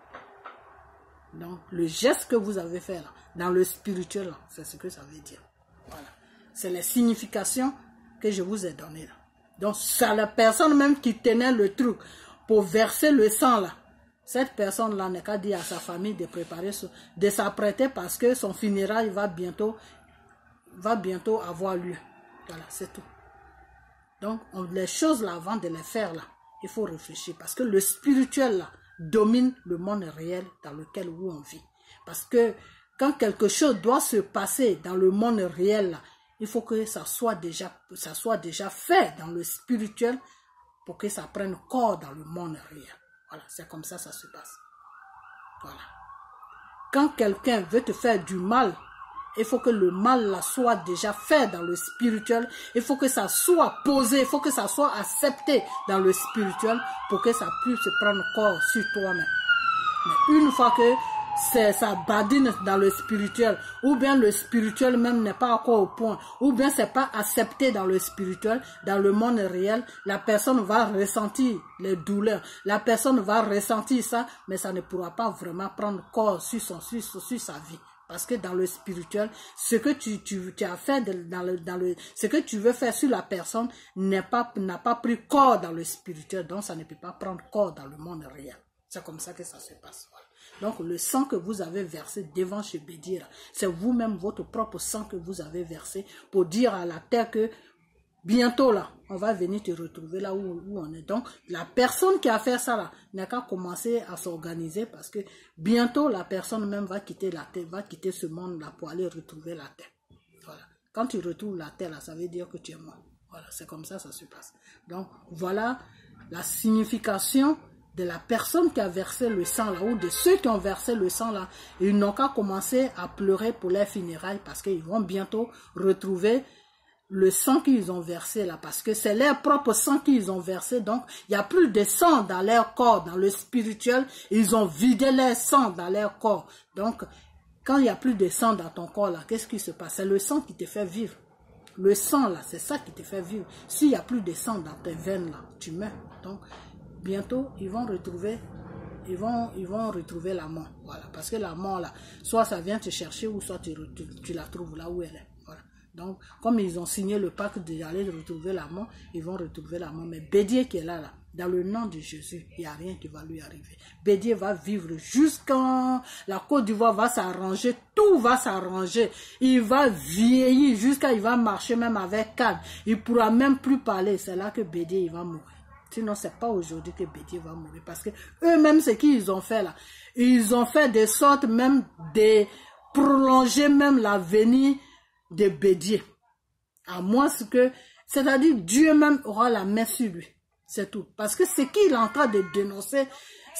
Donc, le geste que vous avez fait là, dans le spirituel, c'est ce que ça veut dire. Voilà. C'est les significations que je vous ai données là. Donc, c'est la personne même qui tenait le truc pour verser le sang là. Cette personne-là n'a qu'à dire à sa famille de préparer, de s'apprêter parce que son funérail va bientôt avoir lieu. Voilà, c'est tout. Donc, les choses là, avant de les faire là, il faut réfléchir parce que le spirituel là domine le monde réel dans lequel on vit. Parce que quand quelque chose doit se passer dans le monde réel là, il faut que ça soit déjà fait dans le spirituel pour que ça prenne corps dans le monde réel. Voilà, c'est comme ça se passe. Voilà. Quand quelqu'un veut te faire du mal, il faut que le mal là soit déjà fait dans le spirituel. Il faut que ça soit posé, il faut que ça soit accepté dans le spirituel pour que ça puisse prendre corps sur toi-même. Mais une fois que ça badine dans le spirituel, ou bien le spirituel même n'est pas encore au point, ou bien c'est pas accepté dans le spirituel, dans le monde réel, la personne va ressentir les douleurs, la personne va ressentir ça, mais ça ne pourra pas vraiment prendre corps sur sa vie. Parce que dans le spirituel, ce que tu as fait ce que tu veux faire sur la personne n'a pas pris corps dans le spirituel, donc ça ne peut pas prendre corps dans le monde réel. C'est comme ça que ça se passe. Voilà. Donc le sang que vous avez versé devant chez Bédier, c'est vous-même votre propre sang que vous avez versé pour dire à la terre que bientôt là, on va venir te retrouver là où on est. Donc la personne qui a fait ça là, n'a qu'à commencer à s'organiser parce que bientôt la personne même va quitter la terre, va quitter ce monde là pour aller retrouver la terre. Voilà. Quand tu retrouves la terre là, ça veut dire que tu es mort. Voilà, c'est comme ça se passe. Donc voilà la signification de la personne qui a versé le sang là, ou de ceux qui ont versé le sang là, ils n'ont qu'à commencer à pleurer pour les funérailles parce qu'ils vont bientôt retrouver le sang qu'ils ont versé là, parce que c'est leur propre sang qu'ils ont versé, donc il n'y a plus de sang dans leur corps, dans le spirituel, ils ont vidé leur sang dans leur corps. Donc, quand il n'y a plus de sang dans ton corps là, qu'est-ce qui se passe? C'est le sang qui te fait vivre. Le sang là, c'est ça qui te fait vivre. S'il n'y a plus de sang dans tes veines là, tu meurs. Donc, bientôt, ils vont retrouver la mort. Voilà. Parce que la mort, là, soit ça vient te chercher, ou soit tu la trouves là où elle est. Voilà. Donc, comme ils ont signé le pacte d'aller retrouver la mort, ils vont retrouver la mort. Mais Bédier qui est là, Dans le nom de Jésus, il n'y a rien qui va lui arriver. Bédier va vivre jusqu'à la Côte d'Ivoire va s'arranger, tout va s'arranger. Il va vieillir jusqu'à il va marcher même avec calme. Il ne pourra même plus parler. C'est là que Bédier il va mourir. Sinon, ce n'est pas aujourd'hui que Bédier va mourir. Parce que eux-mêmes, ce qu'ils ont fait là, ils ont fait de sorte même de prolonger même l'avenir de Bédier. À moins que, c'est-à-dire Dieu même aura la main sur lui. C'est tout. Parce que ce qu'il est en train de dénoncer,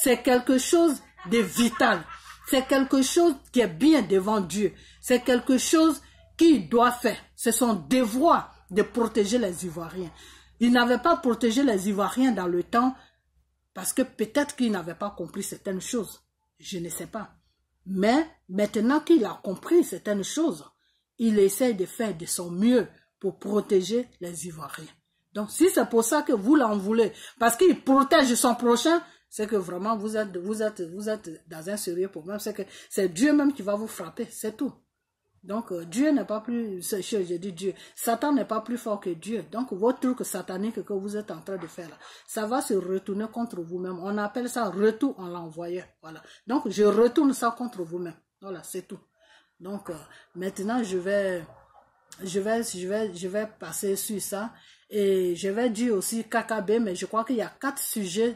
c'est quelque chose de vital. C'est quelque chose qui est bien devant Dieu. C'est quelque chose qu'il doit faire. C'est son devoir de protéger les Ivoiriens. Il n'avait pas protégé les Ivoiriens dans le temps parce que peut-être qu'il n'avait pas compris certaines choses. Je ne sais pas. Mais maintenant qu'il a compris certaines choses, il essaie de faire de son mieux pour protéger les Ivoiriens. Donc, si c'est pour ça que vous l'en voulez, parce qu'il protège son prochain, c'est que vraiment vous êtes dans un sérieux problème. C'est que c'est Dieu même qui va vous frapper, c'est tout. Donc, Dieu n'est pas plus, je dis Dieu, Satan n'est pas plus fort que Dieu. Donc, votre truc satanique que vous êtes en train de faire là, ça va se retourner contre vous-même. On appelle ça retour en l'envoyeur. Voilà. Donc, je retourne ça contre vous-même. Voilà, c'est tout. Donc, maintenant, je vais passer sur ça. Et je vais dire aussi KKB, mais je crois qu'il y a 4 sujets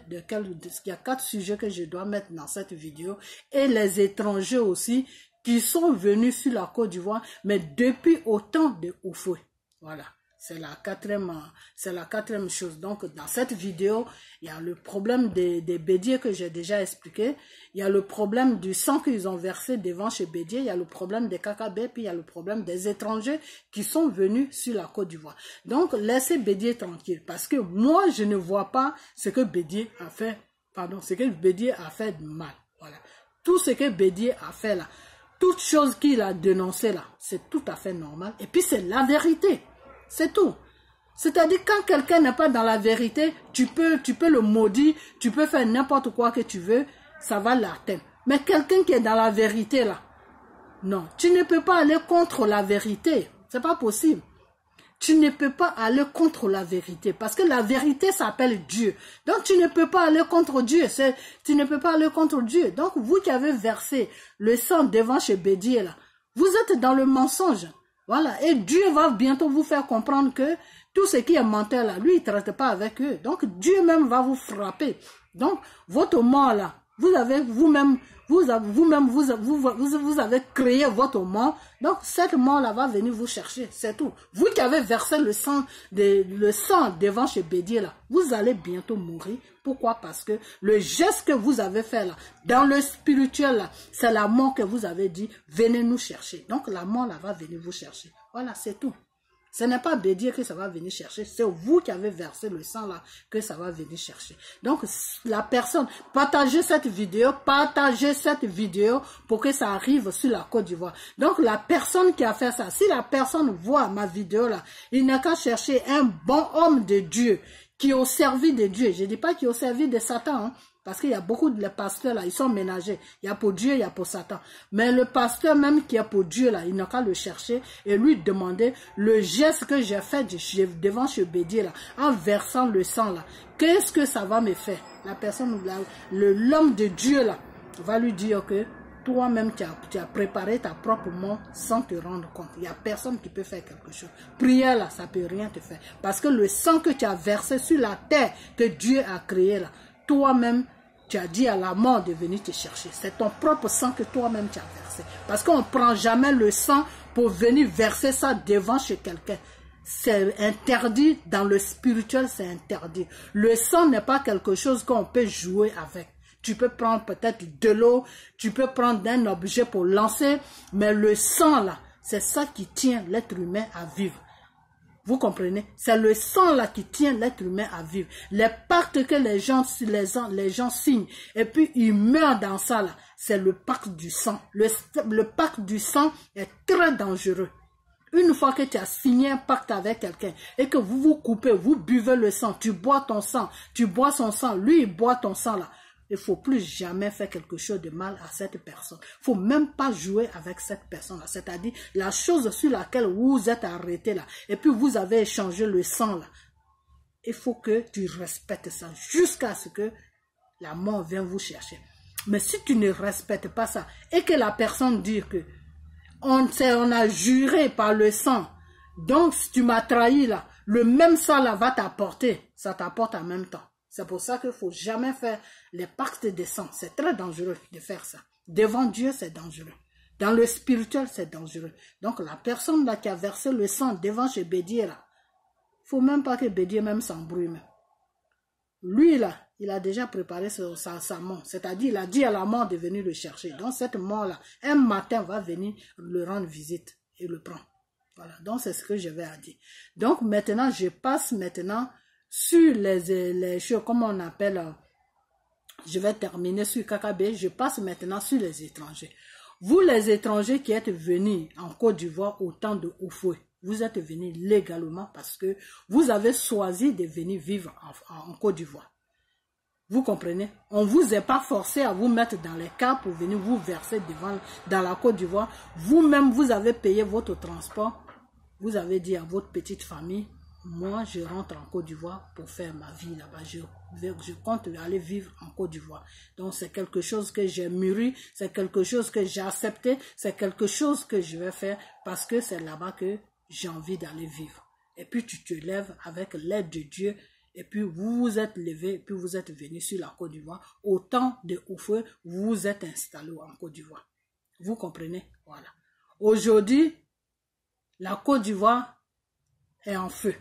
que je dois mettre dans cette vidéo. Et les étrangers aussi qui sont venus sur la Côte d'Ivoire, mais depuis autant de Oufoué. Voilà. C'est la quatrième chose. Donc, dans cette vidéo, il y a le problème des bédiers que j'ai déjà expliqué. Il y a le problème du sang qu'ils ont versé devant chez Bédier. Il y a le problème des KKB, puis il y a le problème des étrangers qui sont venus sur la Côte d'Ivoire. Donc, laissez Bédier tranquille. Parce que moi, je ne vois pas ce que Bédier a fait, ce que Bédier a fait de mal. Voilà. Tout ce que Bédier a fait là, toute chose qu'il a dénoncé là, c'est tout à fait normal. Et puis, c'est la vérité. C'est tout. C'est-à-dire quand quelqu'un n'est pas dans la vérité, tu peux le maudire, tu peux faire n'importe quoi que tu veux, ça va l'atteindre. Mais quelqu'un qui est dans la vérité là, non, tu ne peux pas aller contre la vérité. C'est pas possible. Tu ne peux pas aller contre la vérité parce que la vérité s'appelle Dieu. Donc tu ne peux pas aller contre Dieu. Tu ne peux pas aller contre Dieu. Donc vous qui avez versé le sang devant chez Bédier là, vous êtes dans le mensonge. Voilà, et Dieu va bientôt vous faire comprendre que tout ce qui est menteur là, lui, il ne traite pas avec eux. Donc, Dieu même va vous frapper. Donc, votre mort là, vous avez créé votre mort. Donc, cette mort là va venir vous chercher, c'est tout. Vous qui avez versé le sang devant chez Bédier là, vous allez bientôt mourir. Pourquoi? Parce que le geste que vous avez fait là, dans le spirituel là, c'est la mort que vous avez dit, venez nous chercher. Donc la mort là va venir vous chercher. Voilà, c'est tout. Ce n'est pas Bédier que ça va venir chercher, c'est vous qui avez versé le sang là que ça va venir chercher. Donc la personne, partagez cette vidéo pour que ça arrive sur la Côte d'Ivoire. Donc la personne qui a fait ça, si la personne voit ma vidéo là, il n'a qu'à chercher un bon homme de Dieu qui est au service de Dieu. Je ne dis pas qu'il est au service de Satan, hein, parce qu'il y a beaucoup de pasteurs là, ils sont ménagés. Il y a pour Dieu, il y a pour Satan. Mais le pasteur même qui est pour Dieu là, il n'a qu'à le chercher et lui demander le geste que j'ai fait devant chez Bédier là, en versant le sang là. Qu'est-ce que ça va me faire? La personne, l'homme de Dieu là, va lui dire que toi-même, tu as préparé ta propre mort sans te rendre compte. Il n'y a personne qui peut faire quelque chose. Prière là, ça ne peut rien te faire. Parce que le sang que tu as versé sur la terre que Dieu a créé là, toi-même, tu as dit à la mort de venir te chercher. C'est ton propre sang que toi-même tu as versé. Parce qu'on ne prend jamais le sang pour venir verser ça devant chez quelqu'un. C'est interdit dans le spirituel, c'est interdit. Le sang n'est pas quelque chose qu'on peut jouer avec. Tu peux prendre peut-être de l'eau, tu peux prendre un objet pour lancer, mais le sang là, c'est ça qui tient l'être humain à vivre. Vous comprenez? C'est le sang là qui tient l'être humain à vivre. Les pactes que les gens signent et puis ils meurent dans ça là, c'est le pacte du sang. Le pacte du sang est très dangereux. Une fois que tu as signé un pacte avec quelqu'un et que vous vous coupez, vous buvez le sang, tu bois ton sang, tu bois son sang, lui il boit ton sang là. Il ne faut plus jamais faire quelque chose de mal à cette personne. Il ne faut même pas jouer avec cette personne-là. C'est-à-dire la chose sur laquelle vous êtes arrêté là. Et puis vous avez échangé le sang là. il faut que tu respectes ça jusqu'à ce que la mort vienne vous chercher. Mais si tu ne respectes pas ça et que la personne dit que on a juré par le sang, donc si tu m'as trahi là, le même sang là va t'apporter, ça t'apporte en même temps. C'est pour ça qu'il ne faut jamais faire les pactes de sang. C'est très dangereux de faire ça. Devant Dieu, c'est dangereux. Dans le spirituel, c'est dangereux. Donc la personne là qui a versé le sang devant chez Bédier là, il ne faut même pas que Bédier même s'embrouille. Lui là, il a déjà préparé sa mort. C'est-à-dire, il a dit à la mort de venir le chercher. Donc cette mort-là, un matin, va venir le rendre visite et le prendre. Voilà, donc c'est ce que je vais dire. Donc maintenant, je passe maintenant sur les choses, comment on appelle, je vais terminer sur KKB, je passe maintenant sur les étrangers. Vous les étrangers qui êtes venus en Côte d'Ivoire au temps de Oufoué, vous êtes venus légalement parce que vous avez choisi de venir vivre en Côte d'Ivoire. Vous comprenez? On ne vous est pas forcé à vous mettre dans les cas pour venir vous verser dans la Côte d'Ivoire. Vous-même, vous avez payé votre transport. Vous avez dit à votre petite famille, moi, je rentre en Côte d'Ivoire pour faire ma vie là-bas. Je compte aller vivre en Côte d'Ivoire. Donc, c'est quelque chose que j'ai mûri, c'est quelque chose que j'ai accepté, c'est quelque chose que je vais faire parce que c'est là-bas que j'ai envie d'aller vivre. Et puis, tu te lèves avec l'aide de Dieu. Et puis, vous vous êtes levé, et puis vous êtes venu sur la Côte d'Ivoire. Au temps de Oufoué, vous vous êtes installé en Côte d'Ivoire. Vous comprenez? Voilà. Aujourd'hui, la Côte d'Ivoire est en feu.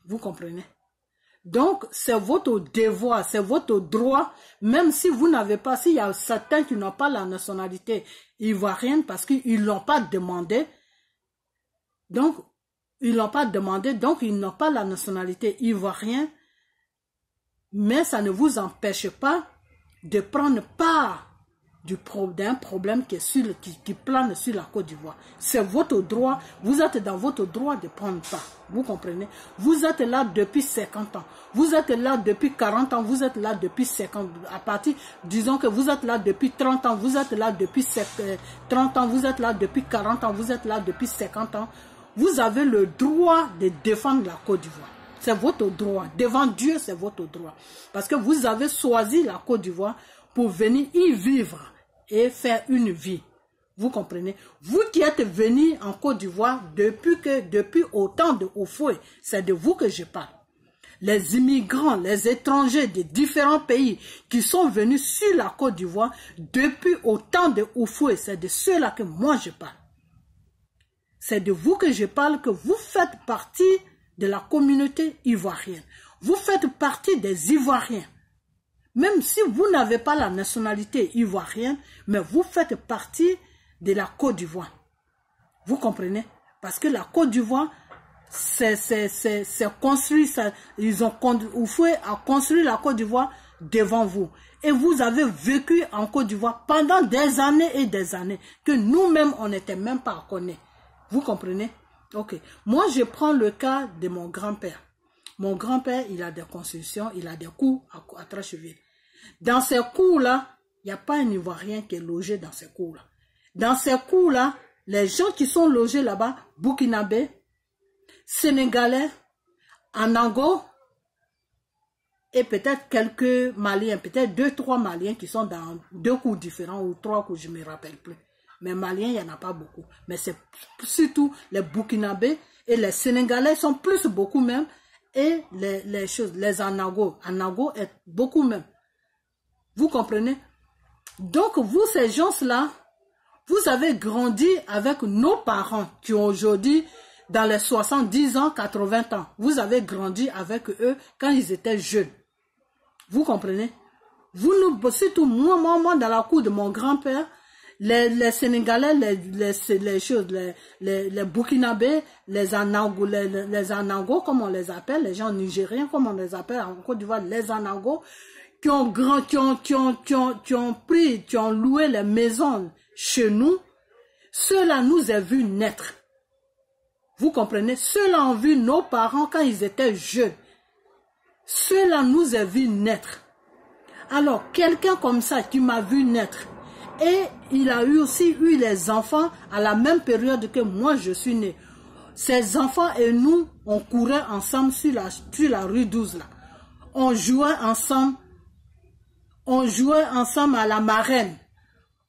Vous comprenez? Donc, c'est votre devoir, c'est votre droit, même si vous n'avez pas, s'il y a certains qui n'ont pas la nationalité ivoirienne parce qu'ils ne l'ont pas demandé. Donc, ils ne l'ont pas demandé, donc ils n'ont pas la nationalité ivoirienne, mais ça ne vous empêche pas de prendre part d'un problème qui plane sur la Côte d'Ivoire. C'est votre droit, vous êtes dans votre droit de prendre part, vous comprenez? Vous êtes là depuis 50 ans, vous êtes là depuis 40 ans, vous êtes là depuis 50 ans, à partir, disons que vous êtes là depuis 30 ans, vous êtes là depuis 30 ans, vous êtes là depuis 40 ans, vous êtes là depuis 50 ans. Vous avez le droit de défendre la Côte d'Ivoire. C'est votre droit. Devant Dieu, c'est votre droit. Parce que vous avez choisi la Côte d'Ivoire pour venir y vivre et faire une vie. Vous comprenez? Vous qui êtes venus en Côte d'Ivoire depuis au temps de Oufoué, c'est de vous que je parle. Les immigrants, les étrangers de différents pays qui sont venus sur la Côte d'Ivoire depuis au temps de Oufoué, c'est de ceux-là que moi je parle. C'est de vous que je parle, que vous faites partie de la communauté ivoirienne. Vous faites partie des Ivoiriens. Même si vous n'avez pas la nationalité ivoirienne, mais vous faites partie de la Côte d'Ivoire. Vous comprenez? Parce que la Côte d'Ivoire, c'est construit, Oufoué a construit la Côte d'Ivoire devant vous. Et vous avez vécu en Côte d'Ivoire pendant des années et des années, que nous-mêmes, on n'était même pas connus. Vous comprenez? Ok. Moi, je prends le cas de mon grand-père. Mon grand-père, il a des constructions, il a des cours à Trècheville. Dans ces cours-là, il n'y a pas un Ivoirien qui est logé dans ces cours-là. Dans ces cours-là, les gens qui sont logés là-bas, Burkinabé, Sénégalais, Anango, et peut-être quelques Maliens, peut-être 2-3 Maliens qui sont dans 2 cours différents ou 3 cours, je ne me rappelle plus. Mais Maliens, il n'y en a pas beaucoup. Mais c'est surtout les Burkinabés et les Sénégalais sont plus beaucoup même. Et les Anago. Anago est beaucoup même. Vous comprenez? Donc, vous, ces gens-là, vous avez grandi avec nos parents qui ont aujourd'hui, dans les 70 ans, 80 ans. Vous avez grandi avec eux quand ils étaient jeunes. Vous comprenez? Vous nous, surtout moi, dans la cour de mon grand-père, les Sénégalais, les Burkinabés, les Anango, comme on les appelle, les gens nigériens, comme on les appelle en Côte d'Ivoire, les Anango, qui ont loué les maisons chez nous, ceux-là nous ont vu naître. Vous comprenez? Ceux-là ont vu nos parents quand ils étaient jeunes. Ceux-là nous ont vu naître. Alors, quelqu'un comme ça qui m'a vu naître, et il a aussi eu les enfants à la même période que moi je suis né. Ses enfants et nous, on courait ensemble sur la rue 12 là. On jouait ensemble à la marraine.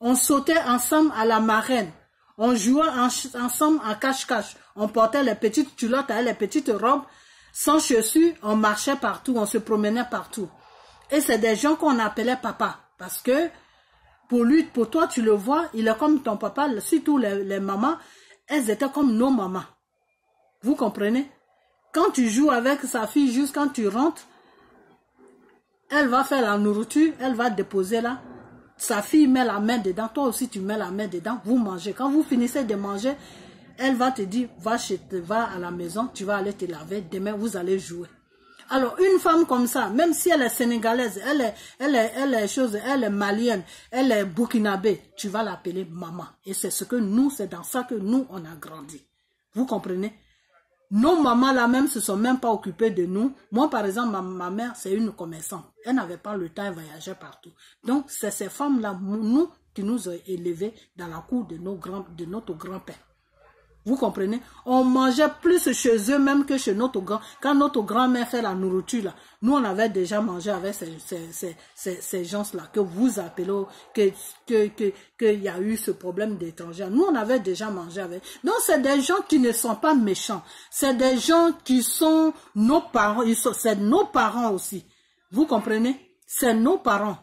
On sautait ensemble à la marraine. On jouait ensemble en cache-cache. On portait les petites culottes avec les petites robes. Sans chaussures, on marchait partout, on se promenait partout. Et c'est des gens qu'on appelait papa. Parce que pour toi, tu le vois, il est comme ton papa, surtout les mamans, elles étaient comme nos mamans. Vous comprenez? Quand tu joues avec sa fille, juste quand tu rentres, elle va faire la nourriture, elle va déposer là. Sa fille met la main dedans, toi aussi tu mets la main dedans, vous mangez. Quand vous finissez de manger, elle va te dire, va à la maison, tu vas aller te laver, demain vous allez jouer. Alors une femme comme ça, même si elle est sénégalaise, elle est malienne, elle est burkinabé, tu vas l'appeler maman. Et c'est c'est dans ça que nous on a grandi. Vous comprenez? Nos mamans là même se sont même pas occupées de nous. Moi par exemple, ma mère c'est une commerçante. Elle n'avait pas le temps, elle voyageait partout. Donc c'est ces femmes là, nous, qui nous ont élevés dans la cour de notre grand-père. Vous comprenez? On mangeait plus chez eux même que chez notre grand. Quand notre grand-mère fait la nourriture là, nous on avait déjà mangé avec ces gens-là que vous appelez, qu'il y a eu ce problème d'étrangers. Nous on avait déjà mangé avec. Donc c'est des gens qui ne sont pas méchants. C'est des gens qui sont nos parents. C'est nos parents aussi. Vous comprenez? C'est nos parents.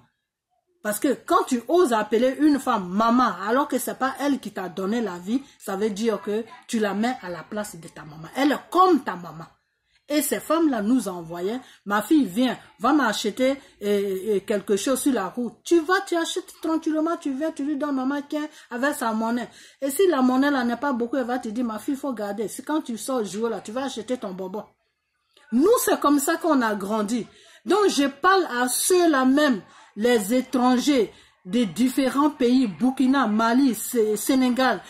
Parce que quand tu oses appeler une femme maman, alors que c'est pas elle qui t'a donné la vie, ça veut dire que tu la mets à la place de ta maman. Elle est comme ta maman. Et ces femmes-là nous envoyaient, ma fille vient, va m'acheter quelque chose sur la route. Tu achètes tranquillement, tu viens, tu lui donnes maman qui avec sa monnaie. Et si la monnaie là n'est pas beaucoup, elle va te dire, ma fille, il faut garder. C'est quand tu sors jouer là, tu vas acheter ton bonbon. Nous, c'est comme ça qu'on a grandi. Donc, je parle à ceux-là même, les étrangers de différents pays, Burkina, Mali, Sénégal,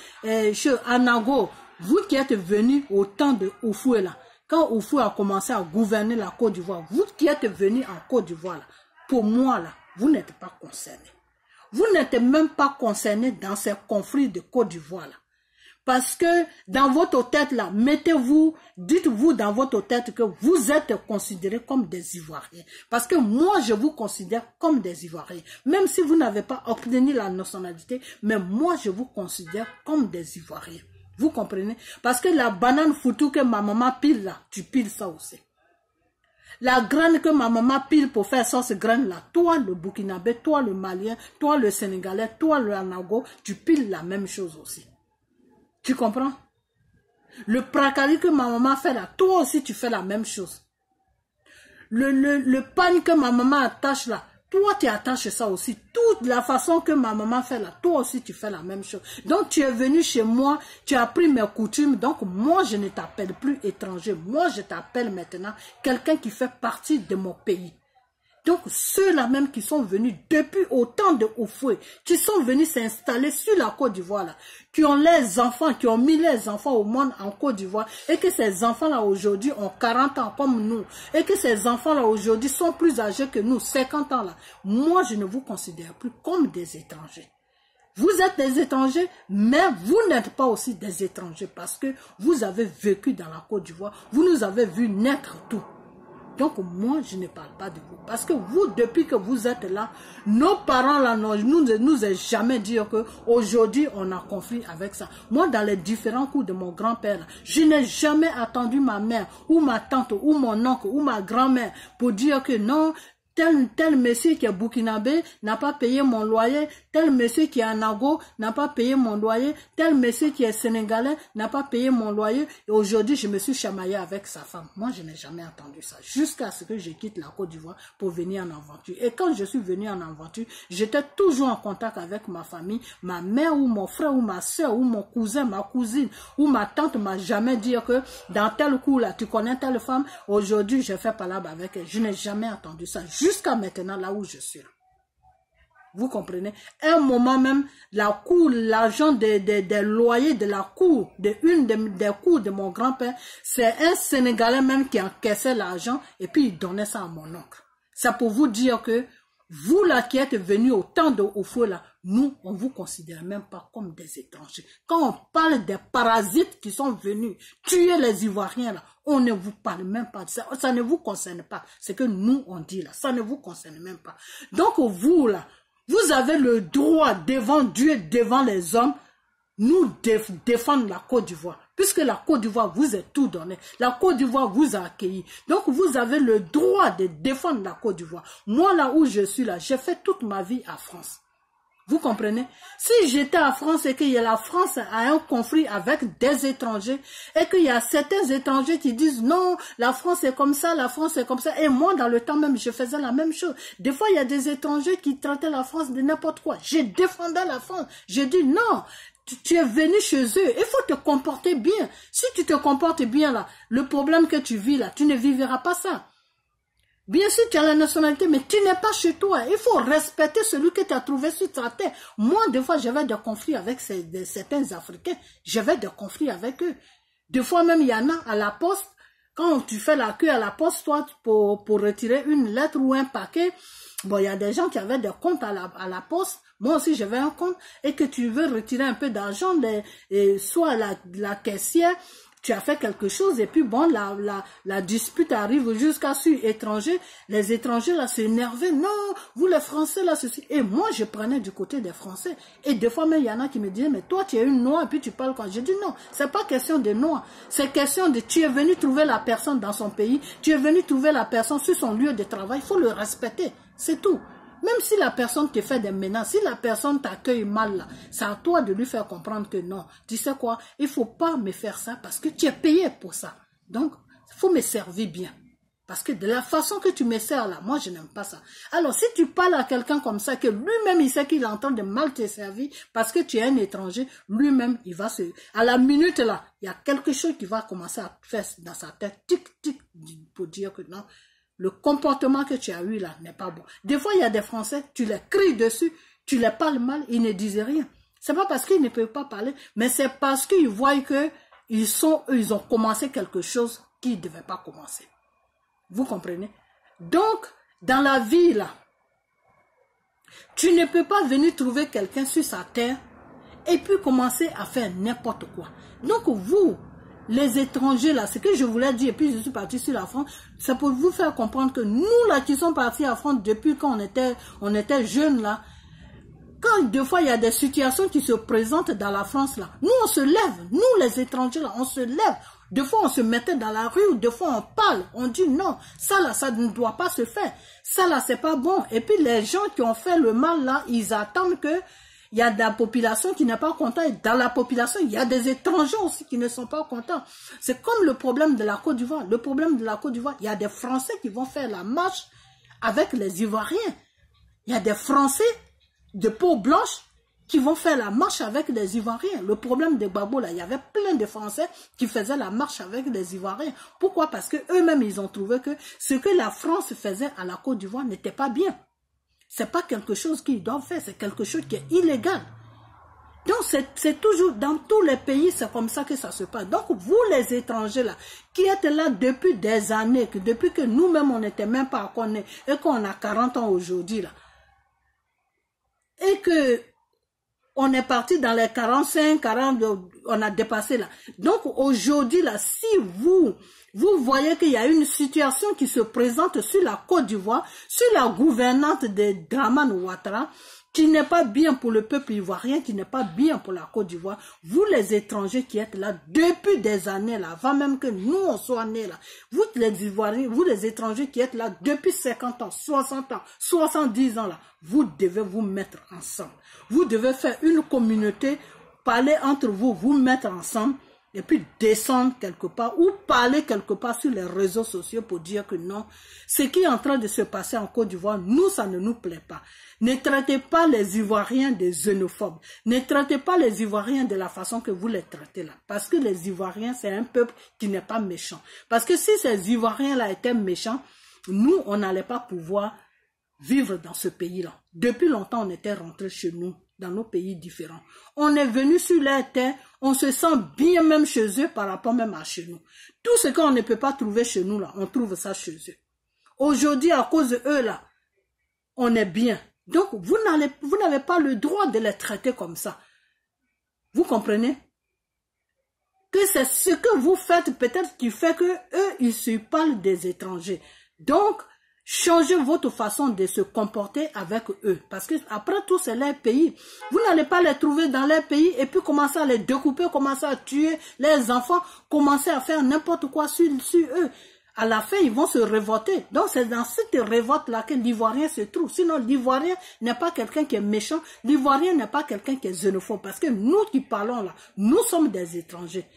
Anago, vous qui êtes venus au temps de Oufoué là, quand Oufoué a commencé à gouverner la Côte d'Ivoire, vous qui êtes venus en Côte d'Ivoire là, pour moi là, vous n'êtes pas concernés. Vous n'êtes même pas concernés dans ces conflits de Côte d'Ivoire là. Parce que dans votre tête là, dites-vous dans votre tête que vous êtes considérés comme des Ivoiriens. Parce que moi, je vous considère comme des Ivoiriens. Même si vous n'avez pas obtenu la nationalité, mais moi, je vous considère comme des Ivoiriens. Vous comprenez? Parce que la banane foutu que ma maman pile là, tu piles ça aussi. La graine que ma maman pile pour faire sauce graine là, toi le Burkinabé, toi le Malien, toi le Sénégalais, toi le Anago, tu piles la même chose aussi. Tu comprends? Le prakali que ma maman fait là, toi aussi tu fais la même chose. Le pagne que ma maman attache là, toi tu attaches ça aussi. Toute la façon que ma maman fait là, toi aussi tu fais la même chose. Donc tu es venu chez moi, tu as pris mes coutumes, donc moi je ne t'appelle plus étranger. Moi je t'appelle maintenant quelqu'un qui fait partie de mon pays. Donc ceux-là même qui sont venus depuis au temps de Oufoué, qui sont venus s'installer sur la Côte d'Ivoire là, qui ont les enfants, qui ont mis les enfants au monde en Côte d'Ivoire, et que ces enfants-là aujourd'hui ont 40 ans comme nous, et que ces enfants-là aujourd'hui sont plus âgés que nous, 50 ans là, moi je ne vous considère plus comme des étrangers. Vous êtes des étrangers, mais vous n'êtes pas aussi des étrangers parce que vous avez vécu dans la Côte d'Ivoire, vous nous avez vu naître tout. Donc moi, je ne parle pas de vous. Parce que vous, depuis que vous êtes là, nos parents là, nous ont jamais dit qu'aujourd'hui, on a conflit avec ça. Moi, dans les différents coups de mon grand-père, je n'ai jamais attendu ma mère, ou ma tante, ou mon oncle, ou ma grand-mère pour dire que non, tel monsieur qui est burkinabé n'a pas payé mon loyer, tel monsieur qui est anago n'a pas payé mon loyer, tel monsieur qui est sénégalais n'a pas payé mon loyer. Et aujourd'hui, je me suis chamaillé avec sa femme. Moi, je n'ai jamais entendu ça. Jusqu'à ce que je quitte la Côte d'Ivoire pour venir en aventure. Et quand je suis venu en aventure, j'étais toujours en contact avec ma famille. Ma mère ou mon frère ou ma soeur ou mon cousin, ma cousine ou ma tante m'a jamais dit que dans tel coup là, tu connais telle femme. Aujourd'hui, je fais palabre avec elle. Je n'ai jamais entendu ça. Jusqu'à maintenant, là où je suis. Vous comprenez? À un moment même, la cour, l'argent des loyers de la cour, des cours de mon grand-père, c'est un Sénégalais même qui encaissait l'argent et puis il donnait ça à mon oncle. C'est pour vous dire que Vous là qui êtes venus au temps de Oufou là, nous, on ne vous considère même pas comme des étrangers. Quand on parle des parasites qui sont venus tuer les Ivoiriens là, on ne vous parle même pas de ça. Ça ne vous concerne pas. C'est que nous, on dit là, ça ne vous concerne même pas. Donc vous là, vous avez le droit devant Dieu, devant les hommes, nous défendre la Côte d'Ivoire. Puisque la Côte d'Ivoire vous a tout donné. La Côte d'Ivoire vous a accueilli. Donc vous avez le droit de défendre la Côte d'Ivoire. Moi là où je suis là, j'ai fait toute ma vie à France. Vous comprenez? Si j'étais à France et que la France a un conflit avec des étrangers et qu'il y a certains étrangers qui disent non, la France est comme ça, la France est comme ça. Et moi, dans le temps même, je faisais la même chose. Des fois, il y a des étrangers qui traitaient la France de n'importe quoi. Je défendais la France. J'ai dit non. Tu es venu chez eux, il faut te comporter bien. Si tu te comportes bien là, le problème que tu vis là, tu ne vivras pas ça. Bien sûr, tu as la nationalité, mais tu n'es pas chez toi. Il faut respecter celui que tu as trouvé sur ta terre. Moi, des fois, j'avais des conflits avec certains Africains. J'avais des conflits avec eux. Des fois même, il y en a à la poste. Quand tu fais la queue à la poste, toi, pour retirer une lettre ou un paquet, bon, il y a des gens qui avaient des comptes à la poste. Moi aussi, j'avais un compte et que tu veux retirer un peu d'argent, soit la caissière, tu as fait quelque chose et puis bon, la dispute arrive jusqu'à sur étrangers. Les étrangers là s'énervaient. Non, vous les Français là, ceci. Et moi, je prenais du côté des Français. Et des fois même, il y en a qui me disaient, mais toi, tu es une noire et puis tu parles quand. Je dis non, c'est pas question de noir. C'est question de, tu es venu trouver la personne dans son pays. Tu es venu trouver la personne sur son lieu de travail. Il faut le respecter. C'est tout. Même si la personne te fait des menaces, si la personne t'accueille mal là, c'est à toi de lui faire comprendre que non. Tu sais quoi, il ne faut pas me faire ça parce que tu es payé pour ça. Donc, il faut me servir bien. Parce que de la façon que tu me sers là, moi je n'aime pas ça. Alors si tu parles à quelqu'un comme ça, que lui-même il sait qu'il est en train de mal te servir parce que tu es un étranger, lui-même il va se... À la minute là, il y a quelque chose qui va commencer à faire dans sa tête, tic tic, pour dire que non. Le comportement que tu as eu là n'est pas bon. Des fois, il y a des Français, tu les cries dessus, tu les parles mal, ils ne disent rien. C'est pas parce qu'ils ne peuvent pas parler, mais c'est parce qu'ils voient qu'ils ont commencé quelque chose qu'ils ne devaient pas commencer. Vous comprenez? Donc, dans la vie là, tu ne peux pas venir trouver quelqu'un sur sa terre et puis commencer à faire n'importe quoi. Donc vous, les étrangers là, ce que je voulais dire, et puis je suis parti sur la France, c'est pour vous faire comprendre que nous là qui sommes partis en France depuis quand on était jeunes là, quand des fois il y a des situations qui se présentent dans la France là, nous on se lève, nous les étrangers là, on se lève. Des fois on se mettait dans la rue, des fois on parle, on dit non, ça là, ça ne doit pas se faire, ça là c'est pas bon. Et puis les gens qui ont fait le mal là, ils attendent que il y a de la population qui n'est pas contente et dans la population, il y a des étrangers aussi qui ne sont pas contents. C'est comme le problème de la Côte d'Ivoire. Le problème de la Côte d'Ivoire, il y a des Français qui vont faire la marche avec les Ivoiriens. Il y a des Français de peau blanche qui vont faire la marche avec les Ivoiriens. Le problème de Gbagbo, là, il y avait plein de Français qui faisaient la marche avec les Ivoiriens. Pourquoi? Parce que eux-mêmes, ils ont trouvé que ce que la France faisait à la Côte d'Ivoire n'était pas bien. C'est pas quelque chose qu'ils doivent faire, c'est quelque chose qui est illégal. Donc c'est toujours, dans tous les pays, c'est comme ça que ça se passe. Donc vous les étrangers là, qui êtes là depuis des années, depuis que nous-mêmes on n'était même pas connus, et qu'on a 40 ans aujourd'hui là, et que on est parti dans les 45, 40, on a dépassé là. Donc aujourd'hui là, si vous voyez qu'il y a une situation qui se présente sur la Côte d'Ivoire, sur la gouvernante de Dramane Ouattara, qui n'est pas bien pour le peuple ivoirien, qui n'est pas bien pour la Côte d'Ivoire, vous les étrangers qui êtes là depuis des années là, avant même que nous on soit nés là, vous les Ivoiriens, vous les étrangers qui êtes là depuis 50 ans, 60 ans, 70 ans là, vous devez vous mettre ensemble. Vous devez faire une communauté, parler entre vous, vous mettre ensemble, et puis descendre quelque part ou parler quelque part sur les réseaux sociaux pour dire que non, ce qui est en train de se passer en Côte d'Ivoire, nous, ça ne nous plaît pas. Ne traitez pas les Ivoiriens de xénophobes. Ne traitez pas les Ivoiriens de la façon que vous les traitez là. Parce que les Ivoiriens, c'est un peuple qui n'est pas méchant. Parce que si ces Ivoiriens-là étaient méchants, nous, on n'allait pas pouvoir vivre dans ce pays-là. Depuis longtemps, on était rentrés chez nous, dans nos pays différents. On est venu sur leur terre, on se sent bien même chez eux par rapport même à chez nous. Tout ce qu'on ne peut pas trouver chez nous, là, on trouve ça chez eux. Aujourd'hui, à cause de eux, là, on est bien. Donc, vous n'avez pas le droit de les traiter comme ça. Vous comprenez? Que c'est ce que vous faites peut-être qui fait que eux, ils se parlent des étrangers. Donc, changez votre façon de se comporter avec eux. Parce que après tout, c'est leur pays. Vous n'allez pas les trouver dans leur pays et puis commencer à les découper, commencer à tuer les enfants, commencer à faire n'importe quoi sur eux. À la fin, ils vont se révolter. Donc, c'est dans cette révolte-là que l'Ivoirien se trouve. Sinon, l'Ivoirien n'est pas quelqu'un qui est méchant. L'Ivoirien n'est pas quelqu'un qui est xénophobe. Parce que nous qui parlons là, nous sommes des étrangers.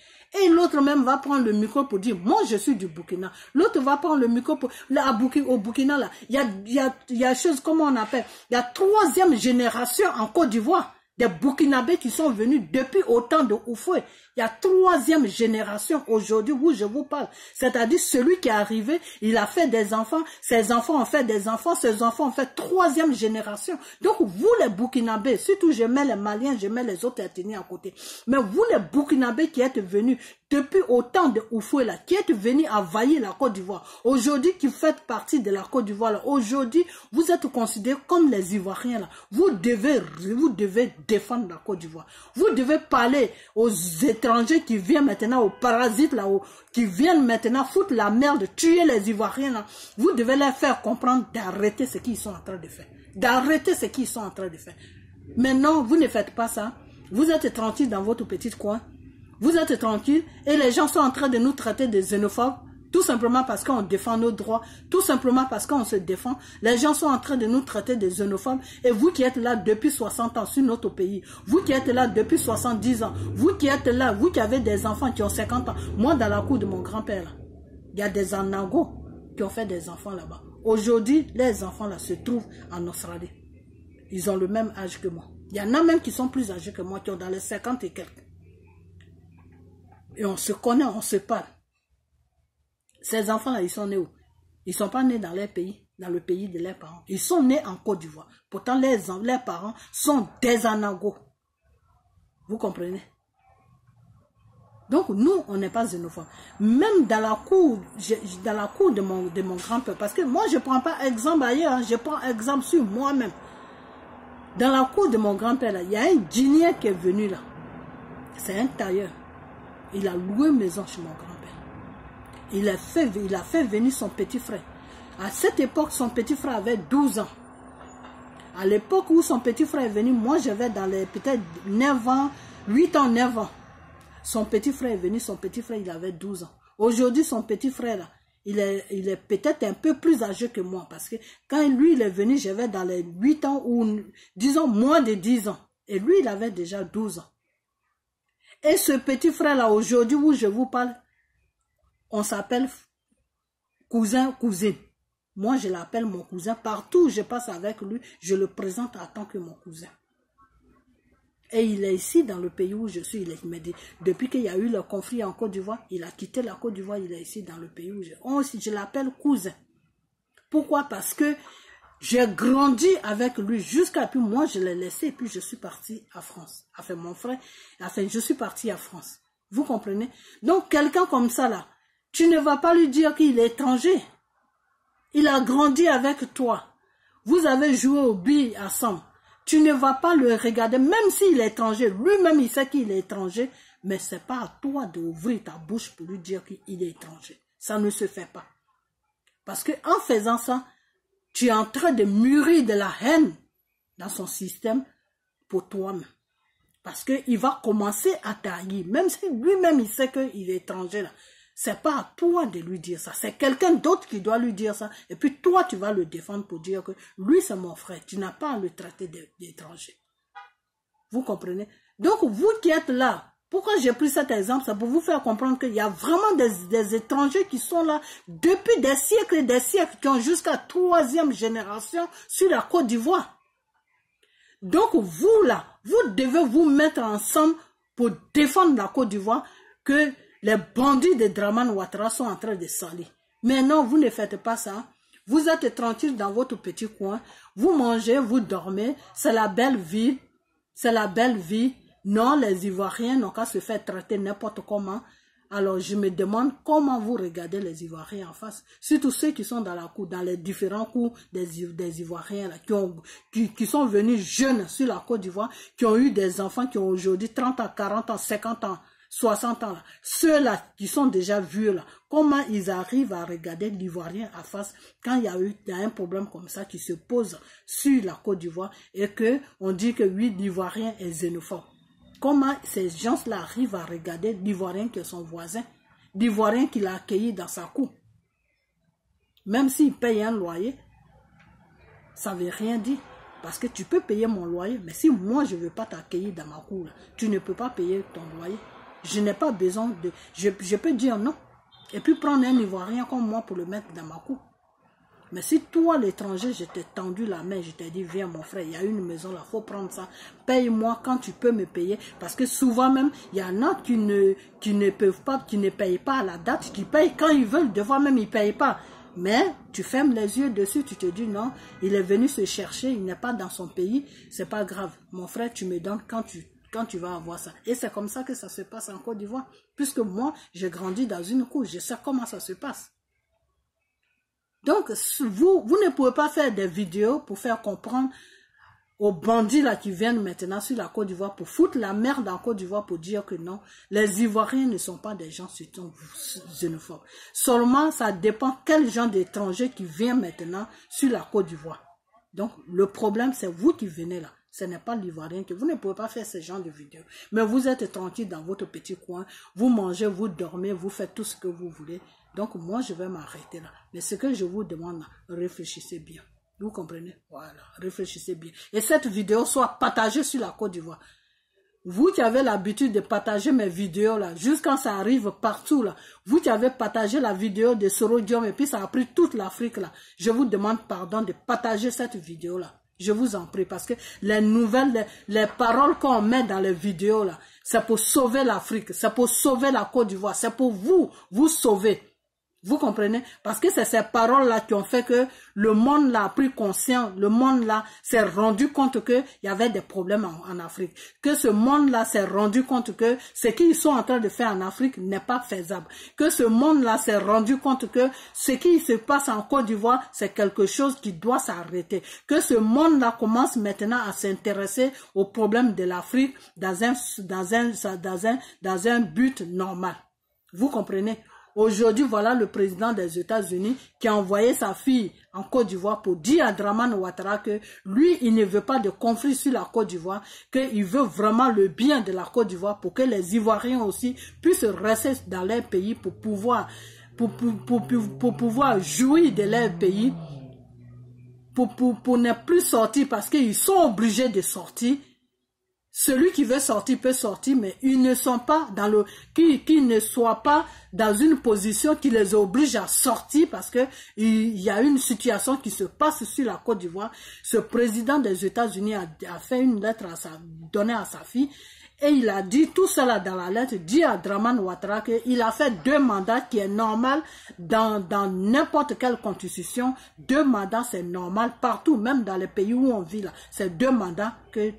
Et l'autre même va prendre le micro pour dire, moi je suis du Burkina. L'autre va prendre le micro pour, là, au Burkina, là, il y a chose, comment on appelle, il y a 3e génération en Côte d'Ivoire. Des Burkinabés qui sont venus depuis au temps de Oufoué. Il y a 3e génération aujourd'hui où je vous parle. C'est-à-dire celui qui est arrivé, il a fait des enfants, ses enfants ont fait des enfants, ses enfants ont fait 3e génération. Donc vous les Burkinabés, surtout je mets les Maliens, je mets les autres ethnies à côté. Mais vous les Burkinabés qui êtes venus depuis au temps de Oufoué là, qui êtes venus envahir la Côte d'Ivoire, aujourd'hui qui faites partie de la Côte d'Ivoire là, aujourd'hui vous êtes considérés comme les Ivoiriens là. Vous devez défendre la Côte d'Ivoire. Vous devez parler aux étrangers qui viennent maintenant, aux parasites là, qui viennent maintenant foutre la merde, tuer les Ivoiriens là. Vous devez leur faire comprendre d'arrêter ce qu'ils sont en train de faire. D'arrêter ce qu'ils sont en train de faire. Maintenant, vous ne faites pas ça. Vous êtes tranquille dans votre petit coin. Vous êtes tranquille et les gens sont en train de nous traiter de xénophobes. Tout simplement parce qu'on défend nos droits, tout simplement parce qu'on se défend. Les gens sont en train de nous traiter de xénophobes. Et vous qui êtes là depuis 60 ans sur notre pays, vous qui êtes là depuis 70 ans, vous qui êtes là, vous qui avez des enfants qui ont 50 ans. Moi, dans la cour de mon grand-père, il y a des Anangos qui ont fait des enfants là-bas. Aujourd'hui, les enfants là se trouvent en Australie. Ils ont le même âge que moi. Il y en a même qui sont plus âgés que moi, qui ont dans les 50 et quelques. Et on se connaît, on se parle. Ces enfants-là, ils sont nés où? Ils ne sont pas nés dans leur pays, dans le pays de leurs parents. Ils sont nés en Côte d'Ivoire. Pourtant, leurs parents sont des Anangos. Vous comprenez? Donc, nous, on n'est pas xénophobes. Même dans la cour de mon grand-père, parce que moi, je ne prends pas exemple ailleurs, hein, je prends exemple sur moi-même. Dans la cour de mon grand-père, il y a un Guinéen qui est venu là. C'est un tailleur. Il a loué une maison chez mon grand-père. Il a fait venir son petit frère. À cette époque, son petit frère avait 12 ans. À l'époque où son petit frère est venu, moi j'avais dans les peut-être 9 ans, 8 ans, 9 ans. Son petit frère est venu, son petit frère il avait 12 ans. Aujourd'hui, son petit frère là, il est peut-être un peu plus âgé que moi. Parce que quand lui il est venu, j'avais dans les 8 ans ou disons moins de 10 ans. Et lui il avait déjà 12 ans. Et ce petit frère là, aujourd'hui où je vous parle, on s'appelle cousin, cousine. Moi, je l'appelle mon cousin. Partout où je passe avec lui, je le présente en tant que mon cousin. Et il est ici dans le pays où je suis. Il me dit, depuis qu'il y a eu le conflit en Côte d'Ivoire, il a quitté la Côte d'Ivoire, il est ici dans le pays où je l'appelle cousin. Pourquoi? Parce que j'ai grandi avec lui jusqu'à puis moi, je l'ai laissé et puis je suis parti à France. Enfin, mon frère, enfin, je suis parti à France. Vous comprenez? Donc, quelqu'un comme ça là, tu ne vas pas lui dire qu'il est étranger. Il a grandi avec toi. Vous avez joué au billes ensemble. Tu ne vas pas le regarder, même s'il est étranger. Lui-même, il sait qu'il est étranger. Mais ce n'est pas à toi d'ouvrir ta bouche pour lui dire qu'il est étranger. Ça ne se fait pas. Parce qu'en faisant ça, tu es en train de mûrir de la haine dans son système pour toi-même. Parce qu'il va commencer à tailler. Même si lui-même, il sait qu'il est étranger là. C'est pas à toi de lui dire ça. C'est quelqu'un d'autre qui doit lui dire ça. Et puis toi, tu vas le défendre pour dire que lui, c'est mon frère. Tu n'as pas à le traiter d'étranger. Vous comprenez? Donc, vous qui êtes là, pourquoi j'ai pris cet exemple? C'est pour vous faire comprendre qu'il y a vraiment des étrangers qui sont là depuis des siècles et des siècles, qui ont jusqu'à 3e génération sur la Côte d'Ivoire. Donc, vous là, vous devez vous mettre ensemble pour défendre la Côte d'Ivoire que les bandits de Dramane Ouattara sont en train de salir. Mais non, vous ne faites pas ça. Vous êtes tranquille dans votre petit coin. Vous mangez, vous dormez. C'est la belle vie. C'est la belle vie. Non, les Ivoiriens n'ont qu'à se faire traiter n'importe comment. Alors, je me demande comment vous regardez les Ivoiriens en face. Surtout ceux qui sont dans la cour, dans les différents cours des Ivoiriens, là, qui sont venus jeunes sur la Côte d'Ivoire, qui ont eu des enfants qui ont aujourd'hui 30 ans, 40 ans, 50 ans, 60 ans. Ceux-là qui sont déjà vieux, là, comment ils arrivent à regarder l'Ivoirien en face quand il y a un problème comme ça qui se pose sur la Côte d'Ivoire et qu'on dit que oui, l'Ivoirien est xénophobe. Comment ces gens-là arrivent à regarder l'Ivoirien qui est son voisin, l'Ivoirien qui l'a accueilli dans sa cour. Même s'il paye un loyer, ça ne veut rien dire. Parce que tu peux payer mon loyer, mais si moi je ne veux pas t'accueillir dans ma cour, là, tu ne peux pas payer ton loyer. Je n'ai pas besoin de... Je peux dire non. Et puis prendre un Ivoirien comme moi pour le mettre dans ma cour. Mais si toi, l'étranger, je t'ai tendu la main, je t'ai dit, viens mon frère, il y a une maison là, il faut prendre ça. Paye-moi quand tu peux me payer. Parce que souvent même, il y en a qui ne peuvent pas, qui ne payent pas à la date, qui payent quand ils veulent. Des fois même, ils ne payent pas. Mais tu fermes les yeux dessus, tu te dis non, il est venu se chercher, il n'est pas dans son pays, c'est pas grave. Mon frère, tu me donnes quand tu vas avoir ça. Et c'est comme ça que ça se passe en Côte d'Ivoire. Puisque moi, j'ai grandi dans une cour, je sais comment ça se passe. Donc, vous ne pouvez pas faire des vidéos pour faire comprendre aux bandits là qui viennent maintenant sur la Côte d'Ivoire pour foutre la merde en Côte d'Ivoire pour dire que non, les Ivoiriens ne sont pas des gens surtout xénophobes. Seulement, ça dépend quel genre d'étranger qui vient maintenant sur la Côte d'Ivoire. Donc, le problème, c'est vous qui venez là. Ce n'est pas l'Ivoirien que vous ne pouvez pas faire ce genre de vidéos. Mais vous êtes tranquille dans votre petit coin, vous mangez, vous dormez, vous faites tout ce que vous voulez. Donc, moi, je vais m'arrêter là. Mais ce que je vous demande, réfléchissez bien. Vous comprenez? Voilà, réfléchissez bien. Et cette vidéo soit partagée sur la Côte d'Ivoire. Vous qui avez l'habitude de partager mes vidéos là, jusqu'à ça arrive partout là. Vous qui avez partagé la vidéo de Sorodium et puis ça a pris toute l'Afrique là. Je vous demande pardon de partager cette vidéo là. Je vous en prie parce que les nouvelles, les paroles qu'on met dans les vidéos là, c'est pour sauver l'Afrique, c'est pour sauver la Côte d'Ivoire, c'est pour vous sauver. Vous comprenez? Parce que c'est ces paroles-là qui ont fait que le monde là a pris conscience, le monde là s'est rendu compte qu'il y avait des problèmes en Afrique. Que ce monde là s'est rendu compte que ce qu'ils sont en train de faire en Afrique n'est pas faisable. Que ce monde là s'est rendu compte que ce qui se passe en Côte d'Ivoire, c'est quelque chose qui doit s'arrêter. Que ce monde là commence maintenant à s'intéresser aux problèmes de l'Afrique dans un but normal. Vous comprenez? Aujourd'hui, voilà le président des États-Unis qui a envoyé sa fille en Côte d'Ivoire pour dire à Dramane Ouattara que lui, il ne veut pas de conflit sur la Côte d'Ivoire, qu'il veut vraiment le bien de la Côte d'Ivoire pour que les Ivoiriens aussi puissent rester dans leur pays pour pouvoir jouir de leur pays, pour ne plus sortir parce qu'ils sont obligés de sortir. Celui qui veut sortir peut sortir, mais ils ne sont pas dans le, qui ne soient pas dans une position qui les oblige à sortir parce que il y a une situation qui se passe sur la Côte d'Ivoire. Ce président des États-Unis a fait une lettre donnée à sa fille et il a dit tout cela dans la lettre, dit à Dramane Ouattara qu'il a fait 2 mandats qui est normal dans n'importe quelle constitution. 2 mandats c'est normal partout, même dans les pays où on vit là. C'est 2 mandats que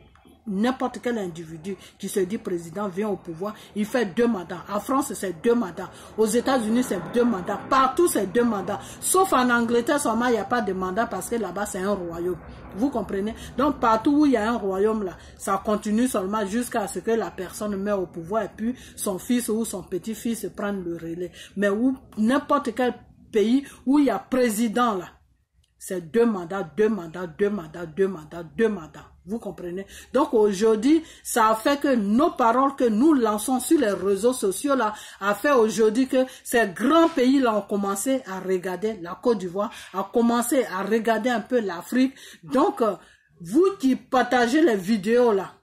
n'importe quel individu qui se dit président vient au pouvoir, il fait 2 mandats. En France, c'est 2 mandats. Aux États-Unis, c'est 2 mandats. Partout, c'est 2 mandats. Sauf en Angleterre, seulement, il n'y a pas de mandat parce que là-bas, c'est un royaume. Vous comprenez? Donc, partout où il y a un royaume, là, ça continue seulement jusqu'à ce que la personne meure au pouvoir et puis son fils ou son petit-fils prenne le relais. Mais où n'importe quel pays où il y a président, là, c'est 2 mandats, 2 mandats, 2 mandats, 2 mandats, 2 mandats. Vous comprenez? Donc aujourd'hui, ça a fait que nos paroles que nous lançons sur les réseaux sociaux là, a fait aujourd'hui que ces grands pays là ont commencé à regarder la Côte d'Ivoire, a commencé à regarder un peu l'Afrique. Donc, vous qui partagez les vidéos là,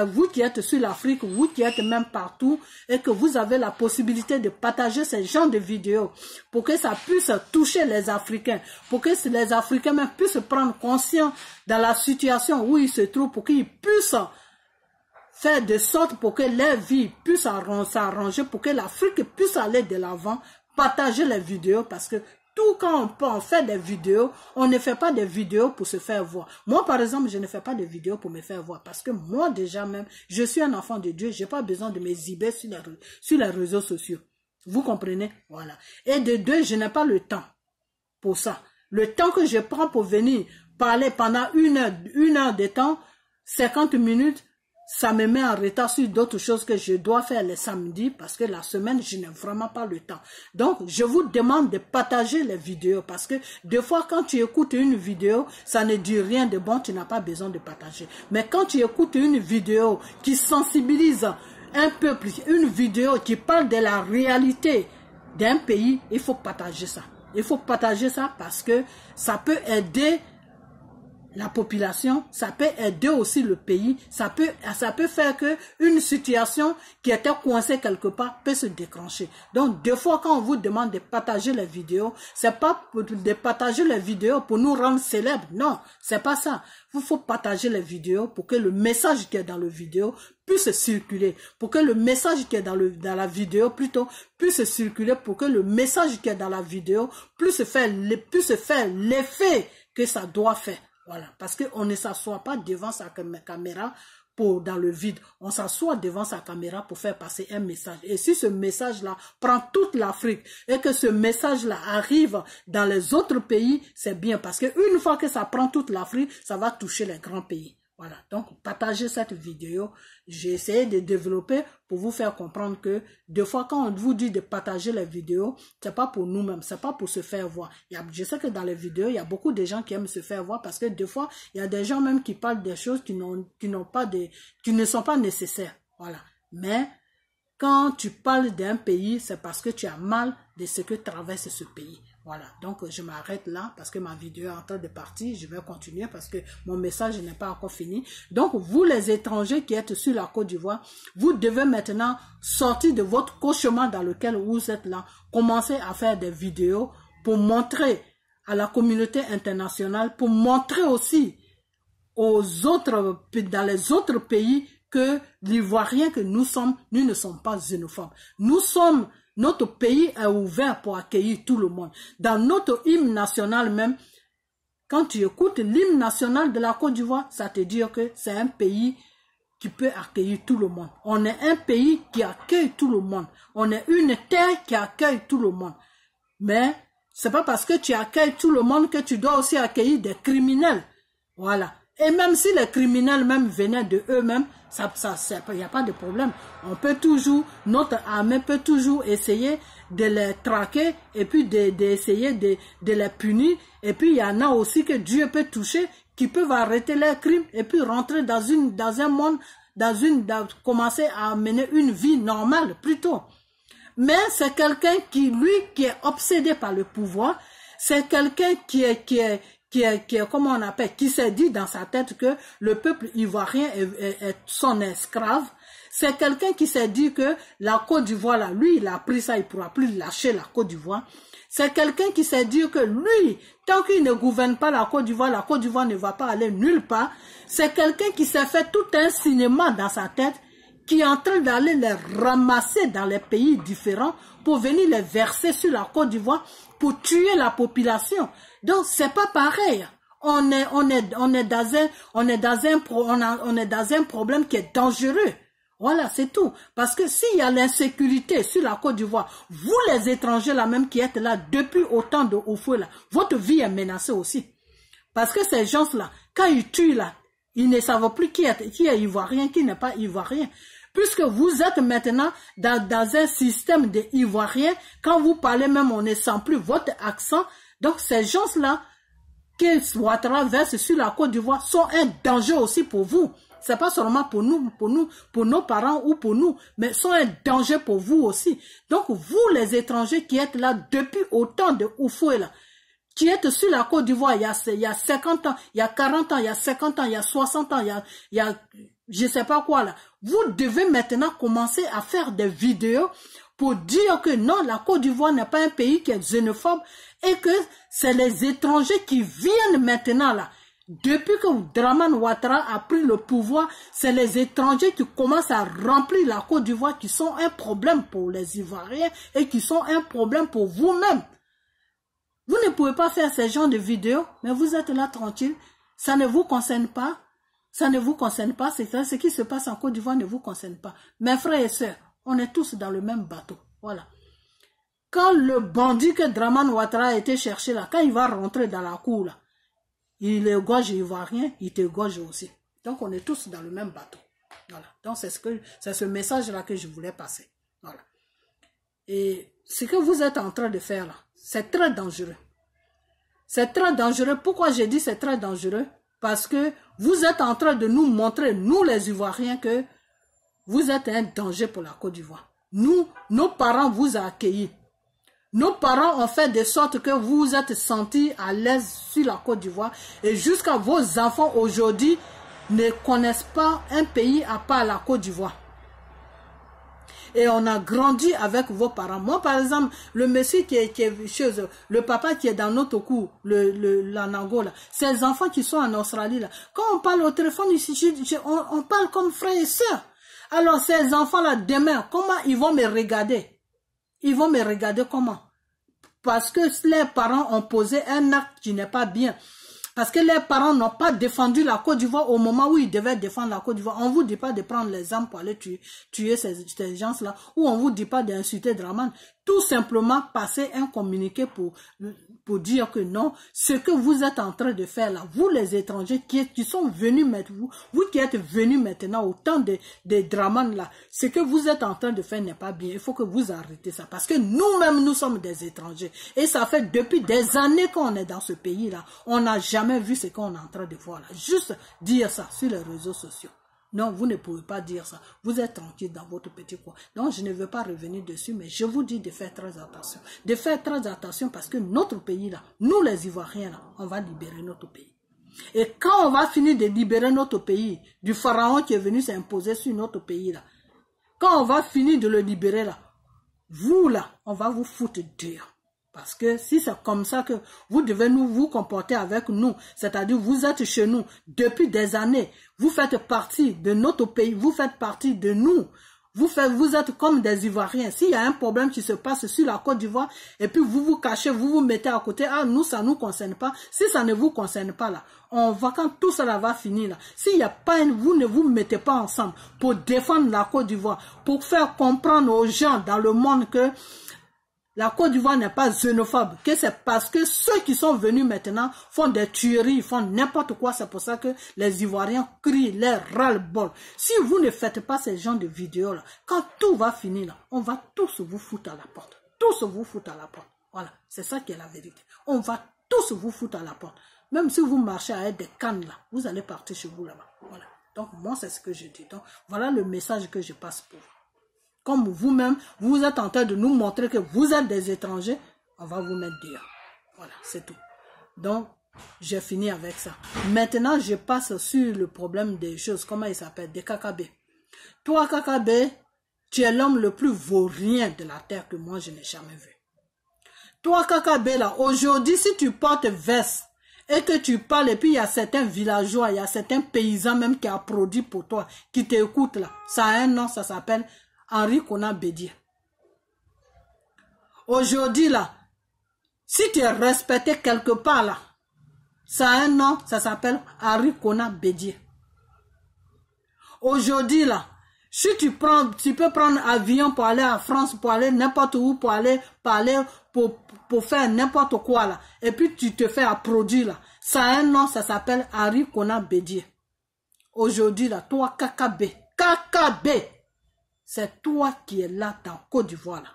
vous qui êtes sur l'Afrique, vous qui êtes même partout et que vous avez la possibilité de partager ces genres de vidéos pour que ça puisse toucher les Africains, pour que les Africains même puissent prendre conscience dans la situation où ils se trouvent, pour qu'ils puissent faire de sorte pour que leur vie puisse s'arranger, pour que l'Afrique puisse aller de l'avant, partager les vidéos parce que tout quand on fait des vidéos, on ne fait pas des vidéos pour se faire voir. Moi, par exemple, je ne fais pas de vidéos pour me faire voir. Parce que moi, déjà même, je suis un enfant de Dieu. Je n'ai pas besoin de m'exhiber sur les réseaux sociaux. Vous comprenez? Voilà. Et de deux, je n'ai pas le temps pour ça. Le temps que je prends pour venir parler pendant une heure de temps, 50 minutes, ça me met en retard sur d'autres choses que je dois faire les samedis parce que la semaine, je n'ai vraiment pas le temps. Donc, je vous demande de partager les vidéos parce que des fois, quand tu écoutes une vidéo, ça ne dit rien de bon, tu n'as pas besoin de partager. Mais quand tu écoutes une vidéo qui sensibilise un peuple, une vidéo qui parle de la réalité d'un pays, il faut partager ça. Il faut partager ça parce que ça peut aider la population, ça peut aider aussi le pays, ça peut faire que une situation qui était coincée quelque part peut se déclencher. Donc, des fois, quand on vous demande de partager les vidéos, c'est pas de partager les vidéos pour nous rendre célèbres. Non, c'est pas ça. Il faut partager les vidéos pour que le message qui est dans la vidéo puisse circuler, pour que le message qui est dans la vidéo plutôt puisse circuler, pour que le message qui est dans la vidéo puisse faire l'effet que ça doit faire. Voilà, parce qu'on ne s'assoit pas devant sa caméra dans le vide. On s'assoit devant sa caméra pour faire passer un message. Et si ce message-là prend toute l'Afrique et que ce message-là arrive dans les autres pays, c'est bien. Parce qu'une fois que ça prend toute l'Afrique, ça va toucher les grands pays. Voilà, donc partagez cette vidéo. J'ai essayé de développer pour vous faire comprendre que des fois quand on vous dit de partager les vidéos, c'est pas pour nous-mêmes, c'est pas pour se faire voir. Je sais que dans les vidéos, il y a beaucoup de gens qui aiment se faire voir parce que des fois, il y a des gens même qui parlent des choses qui ne sont pas nécessaires. Voilà. Mais quand tu parles d'un pays, c'est parce que tu as mal de ce que traverse ce pays. Voilà, donc je m'arrête là parce que ma vidéo est en train de partir. Je vais continuer parce que mon message n'est pas encore fini. Donc, vous les étrangers qui êtes sur la Côte d'Ivoire, vous devez maintenant sortir de votre cauchemar dans lequel vous êtes là. Commencez à faire des vidéos pour montrer à la communauté internationale, pour montrer aussi aux autres, dans les autres pays, que l'Ivoirien que nous ne sommes pas xénophobes. Notre pays est ouvert pour accueillir tout le monde. Dans notre hymne national même, quand tu écoutes l'hymne national de la Côte d'Ivoire, ça te dit que c'est un pays qui peut accueillir tout le monde. On est un pays qui accueille tout le monde. On est une terre qui accueille tout le monde. Mais c'est pas parce que tu accueilles tout le monde que tu dois aussi accueillir des criminels. Voilà. Et même si les criminels même venaient de eux-mêmes, il n'y a pas de problème. On peut toujours, notre armée peut toujours essayer de les traquer et puis d'essayer de les punir. Et puis il y en a aussi que Dieu peut toucher, qui peuvent arrêter leurs crimes et puis rentrer dans un monde, commencer à mener une vie normale plutôt. Mais c'est quelqu'un qui est obsédé par le pouvoir. C'est quelqu'un qui comment on appelle, qui s'est dit dans sa tête que le peuple ivoirien est son esclave. C'est quelqu'un qui s'est dit que la Côte d'Ivoire, là, lui, il a pris ça, il ne pourra plus lâcher la Côte d'Ivoire. C'est quelqu'un qui s'est dit que lui, tant qu'il ne gouverne pas la Côte d'Ivoire ne va pas aller nulle part. C'est quelqu'un qui s'est fait tout un cinéma dans sa tête, qui est en train d'aller les ramasser dans les pays différents pour venir les verser sur la Côte d'Ivoire pour tuer la population. Donc c'est pas pareil. On est dans un problème qui est dangereux. Voilà, c'est tout. Parce que s'il y a l'insécurité sur la Côte d'Ivoire, vous les étrangers là même qui êtes là depuis autant de Houphouët là, votre vie est menacée aussi. Parce que ces gens-là, quand ils tuent là, ils ne savent plus qui est ivoirien, qui n'est pas ivoirien. Puisque vous êtes maintenant dans un système d'ivoirien, quand vous parlez même, on ne sent plus votre accent. Donc ces gens-là, que Ouattara verse sur la Côte d'Ivoire, sont un danger aussi pour vous. C'est pas seulement pour nous, pour nos parents ou pour nous, mais sont un danger pour vous aussi. Donc vous les étrangers qui êtes là depuis autant de Houphouët là, qui êtes sur la Côte d'Ivoire il y a 50 ans, il y a 40 ans, il y a 50 ans, il y a 60 ans, il y a je sais pas quoi là. Vous devez maintenant commencer à faire des vidéos pour dire que non, la Côte d'Ivoire n'est pas un pays qui est xénophobe et que c'est les étrangers qui viennent maintenant là. Depuis que Dramane Ouattara a pris le pouvoir, c'est les étrangers qui commencent à remplir la Côte d'Ivoire qui sont un problème pour les Ivoiriens et qui sont un problème pour vous-même. Vous ne pouvez pas faire ce genre de vidéos, mais vous êtes là tranquille. Ça ne vous concerne pas. Ça ne vous concerne pas. Ce qui se passe en Côte d'Ivoire ne vous concerne pas. Mes frères et sœurs, on est tous dans le même bateau. Voilà. Quand le bandit que Dramane Ouattara a été chercher là, quand il va rentrer dans la cour là, il égorge ivoirien, il t'égorge aussi. Donc on est tous dans le même bateau. Voilà. Donc c'est ce message là que je voulais passer. Voilà. Et ce que vous êtes en train de faire là, c'est très dangereux. C'est très dangereux. Pourquoi j'ai dit c'est très dangereux? Parce que vous êtes en train de nous montrer, nous les Ivoiriens, que vous êtes un danger pour la Côte d'Ivoire. Nous, nos parents vous ont accueillis. Nos parents ont fait de sorte que vous vous êtes sentis à l'aise sur la Côte d'Ivoire. Et jusqu'à vos enfants aujourd'hui ne connaissent pas un pays à part la Côte d'Ivoire. Et on a grandi avec vos parents. Moi, par exemple, le monsieur qui est chez eux, le papa qui est dans notre cour, l'Anangola, ces enfants qui sont en Australie, là, quand on parle au téléphone ici, on parle comme frères et sœurs. Alors, ces enfants-là, demain, comment ils vont me regarder? Ils vont me regarder comment? Parce que les parents ont posé un acte qui n'est pas bien. Parce que les parents n'ont pas défendu la Côte d'Ivoire au moment où ils devaient défendre la Côte d'Ivoire. On ne vous dit pas de prendre les armes pour aller tuer ces gens-là. Ou on ne vous dit pas d'insulter Dramane. Tout simplement passer un communiqué pour dire que non, ce que vous êtes en train de faire là, vous les étrangers qui sont venus maintenant, vous qui êtes venus maintenant au temps de Dramane là, ce que vous êtes en train de faire n'est pas bien. Il faut que vous arrêtez ça. Parce que nous-mêmes, nous sommes des étrangers. Et ça fait depuis des années qu'on est dans ce pays là. On n'a jamais vu ce qu'on est en train de voir là. Juste dire ça sur les réseaux sociaux. Non, vous ne pouvez pas dire ça. Vous êtes tranquille dans votre petit coin. Donc, je ne veux pas revenir dessus, mais je vous dis de faire très attention. De faire très attention parce que notre pays là, nous les Ivoiriens là, on va libérer notre pays. Et quand on va finir de libérer notre pays, du pharaon qui est venu s'imposer sur notre pays là, quand on va finir de le libérer là, vous là, on va vous foutre dehors. Parce que si c'est comme ça que vous devez vous comporter avec nous, c'est-à-dire vous êtes chez nous depuis des années, vous faites partie de notre pays, vous faites partie de nous, vous êtes comme des Ivoiriens. S'il y a un problème qui se passe sur la Côte d'Ivoire, et puis vous vous cachez, vous vous mettez à côté, ah nous ça ne nous concerne pas, si ça ne vous concerne pas là, on va quand tout cela va finir là, s'il n'y a pas vous ne vous mettez pas ensemble pour défendre la Côte d'Ivoire, pour faire comprendre aux gens dans le monde que la Côte d'Ivoire n'est pas xénophobe, que c'est parce que ceux qui sont venus maintenant font des tueries, font n'importe quoi. C'est pour ça que les Ivoiriens crient, les ras-le-bol. Si vous ne faites pas ces genres de vidéos-là, quand tout va finir là, on va tous vous foutre à la porte. Tous vous foutre à la porte. Voilà, c'est ça qui est la vérité. On va tous vous foutre à la porte. Même si vous marchez avec des cannes là, vous allez partir chez vous là-bas. Voilà. Donc moi, c'est ce que je dis. Donc voilà le message que je passe pour vous. Comme vous-même, vous êtes en train de nous montrer que vous êtes des étrangers, on va vous mettre dehors. Voilà, c'est tout. Donc, j'ai fini avec ça. Maintenant, je passe sur le problème des choses, comment il s'appelle, des KKB. Toi, KKB, tu es l'homme le plus vaurien de la terre que moi, je n'ai jamais vu. Toi, KKB, là, aujourd'hui, si tu portes veste et que tu parles, et puis il y a certains villageois, il y a certains paysans même qui applaudissent pour toi, qui t'écoutent là, ça a un nom, ça s'appelle Henri Konan Bédié. Aujourd'hui là, si tu es respecté quelque part là, ça a un nom, ça s'appelle Henri Konan Bédié. Aujourd'hui là, si tu peux prendre avion pour aller en France, pour aller n'importe où, pour aller parler, pour faire n'importe quoi là, et puis tu te fais applaudir là, ça a un nom, ça s'appelle Henri Konan Bédié. Aujourd'hui là, toi KKB, c'est toi qui es là dans Côte d'Ivoire là.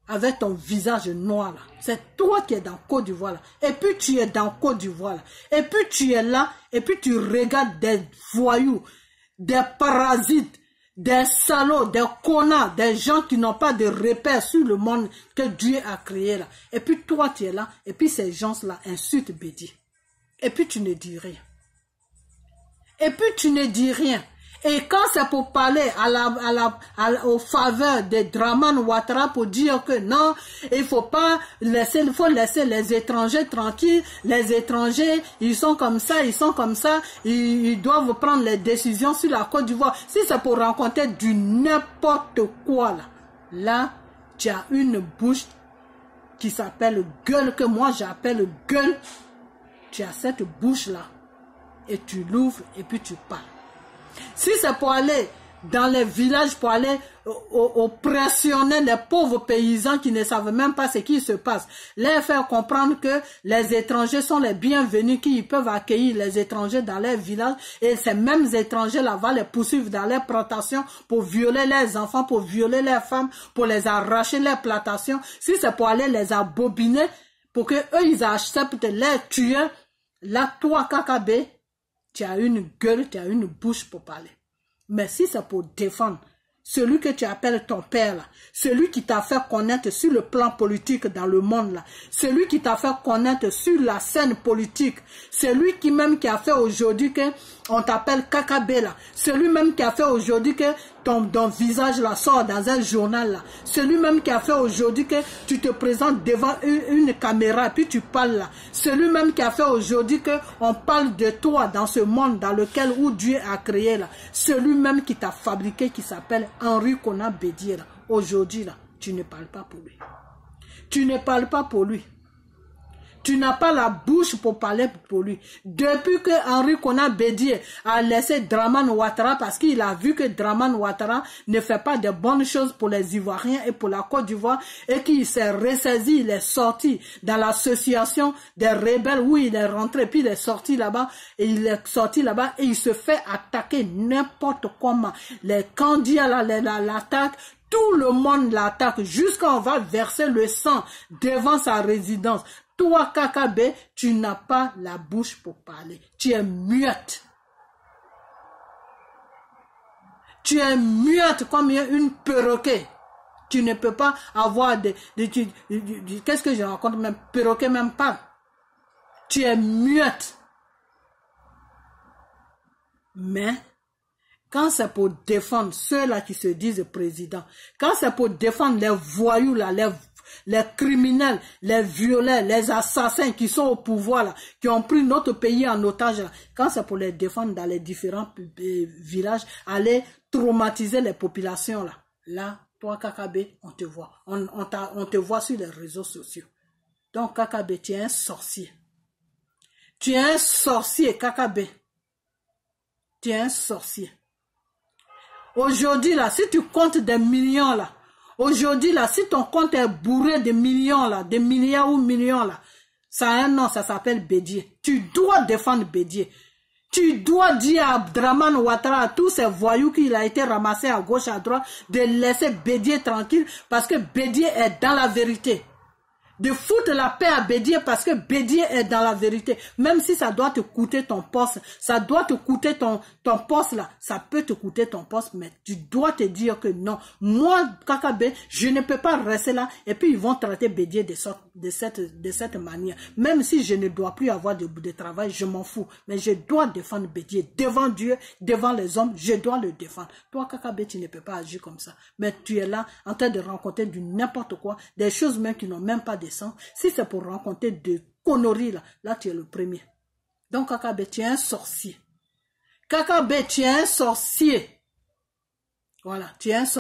Avec ton visage noir là. C'est toi qui es dans Côte d'Ivoire là. Et puis tu es dans Côte d'Ivoire là. Et puis tu es là. Et puis tu regardes des voyous, des parasites, des salauds, des connards, des gens qui n'ont pas de repères sur le monde que Dieu a créé là. Et puis toi tu es là. Et puis ces gens là insultent Bédié. Et puis tu ne dis rien. Et puis tu ne dis rien. Et quand c'est pour parler aux faveurs de Dramane Ouattara pour dire que non, il faut laisser les étrangers tranquilles, les étrangers, ils sont comme ça, ils doivent prendre les décisions sur la Côte d'Ivoire. Si c'est pour rencontrer du n'importe quoi là, tu as une bouche qui s'appelle gueule, que moi j'appelle gueule. Tu as cette bouche là, et tu l'ouvres et puis tu parles. Si c'est pour aller dans les villages pour aller pressionner les pauvres paysans qui ne savent même pas ce qui se passe. Leur faire comprendre que les étrangers sont les bienvenus, qu'ils peuvent accueillir les étrangers dans leur village et ces mêmes étrangers-là vont les poursuivre dans leurs plantations pour violer leurs enfants, pour violer leurs femmes, pour les arracher leurs plantations. Si c'est pour aller les abobiner, pour que eux ils acceptent les tuer, là toi KKB, tu as une gueule, tu as une bouche pour parler. Mais si c'est pour défendre celui que tu appelles ton père, là, celui qui t'a fait connaître sur le plan politique dans le monde, là, celui qui t'a fait connaître sur la scène politique, celui qui même qui a fait aujourd'hui que on t'appelle KKB, là, celui même qui a fait aujourd'hui que ton visage là sort dans un journal, là, celui même qui a fait aujourd'hui que tu te présentes devant une caméra puis tu parles là, celui même qui a fait aujourd'hui que on parle de toi dans ce monde dans lequel où Dieu a créé là, celui même qui t'a fabriqué qui s'appelle Henri Konan Bédié là, aujourd'hui là, tu ne parles pas pour lui. Tu ne parles pas pour lui. Tu n'as pas la bouche pour parler pour lui. Depuis que Henri Konan Bédié a laissé Dramane Ouattara parce qu'il a vu que Dramane Ouattara ne fait pas de bonnes choses pour les Ivoiriens et pour la Côte d'Ivoire et qu'il s'est ressaisi, il est sorti dans l'association des rebelles où il est rentré puis il est sorti là-bas et il est sorti là-bas et il se fait attaquer n'importe comment. Les candidats l'attaquent. Tout le monde l'attaque jusqu'à on va verser le sang devant sa résidence. Toi, KKB, tu n'as pas la bouche pour parler. Tu es muette. Tu es muette comme une perroquet. Tu ne peux pas avoir qu'est-ce que je raconte même? Perroquet même pas. Tu es muette. Mais quand c'est pour défendre ceux-là qui se disent présidents, quand c'est pour défendre les voyous là, les criminels, les violeurs, les assassins qui sont au pouvoir là, qui ont pris notre pays en otage là, quand c'est pour les défendre dans les différents villages, aller traumatiser les populations là, toi KKB, on te voit, on te voit sur les réseaux sociaux. Donc KKB, tu es un sorcier. Tu es un sorcier KKB. Tu es un sorcier. Aujourd'hui, là, si tu comptes des millions, là, aujourd'hui, là, si ton compte est bourré de millions, là, de milliards ou millions, là, ça a un nom, ça s'appelle Bédié. Tu dois défendre Bédié. Tu dois dire à Dramane Ouattara, à tous ces voyous qu'il a été ramassé à gauche, à droite, de laisser Bédié tranquille, parce que Bédié est dans la vérité. De foutre la paix à Bédié parce que Bédié est dans la vérité. Même si ça doit te coûter ton poste, ça doit te coûter ton poste là, ça peut te coûter ton poste, mais tu dois te dire que non, moi KKB, je ne peux pas rester là et puis ils vont traiter Bédié de cette manière. Même si je ne dois plus avoir de travail, je m'en fous, mais je dois défendre Bédié devant Dieu, devant les hommes, je dois le défendre. Toi KKB, tu ne peux pas agir comme ça, mais tu es là en train de rencontrer du n'importe quoi, des choses même qui n'ont même pas de sens. Si c'est pour rencontrer de conneries là tu es le premier. Donc KKB, tu es un sorcier. KKB, tu es un sorcier. Voilà, tu es un sorcier.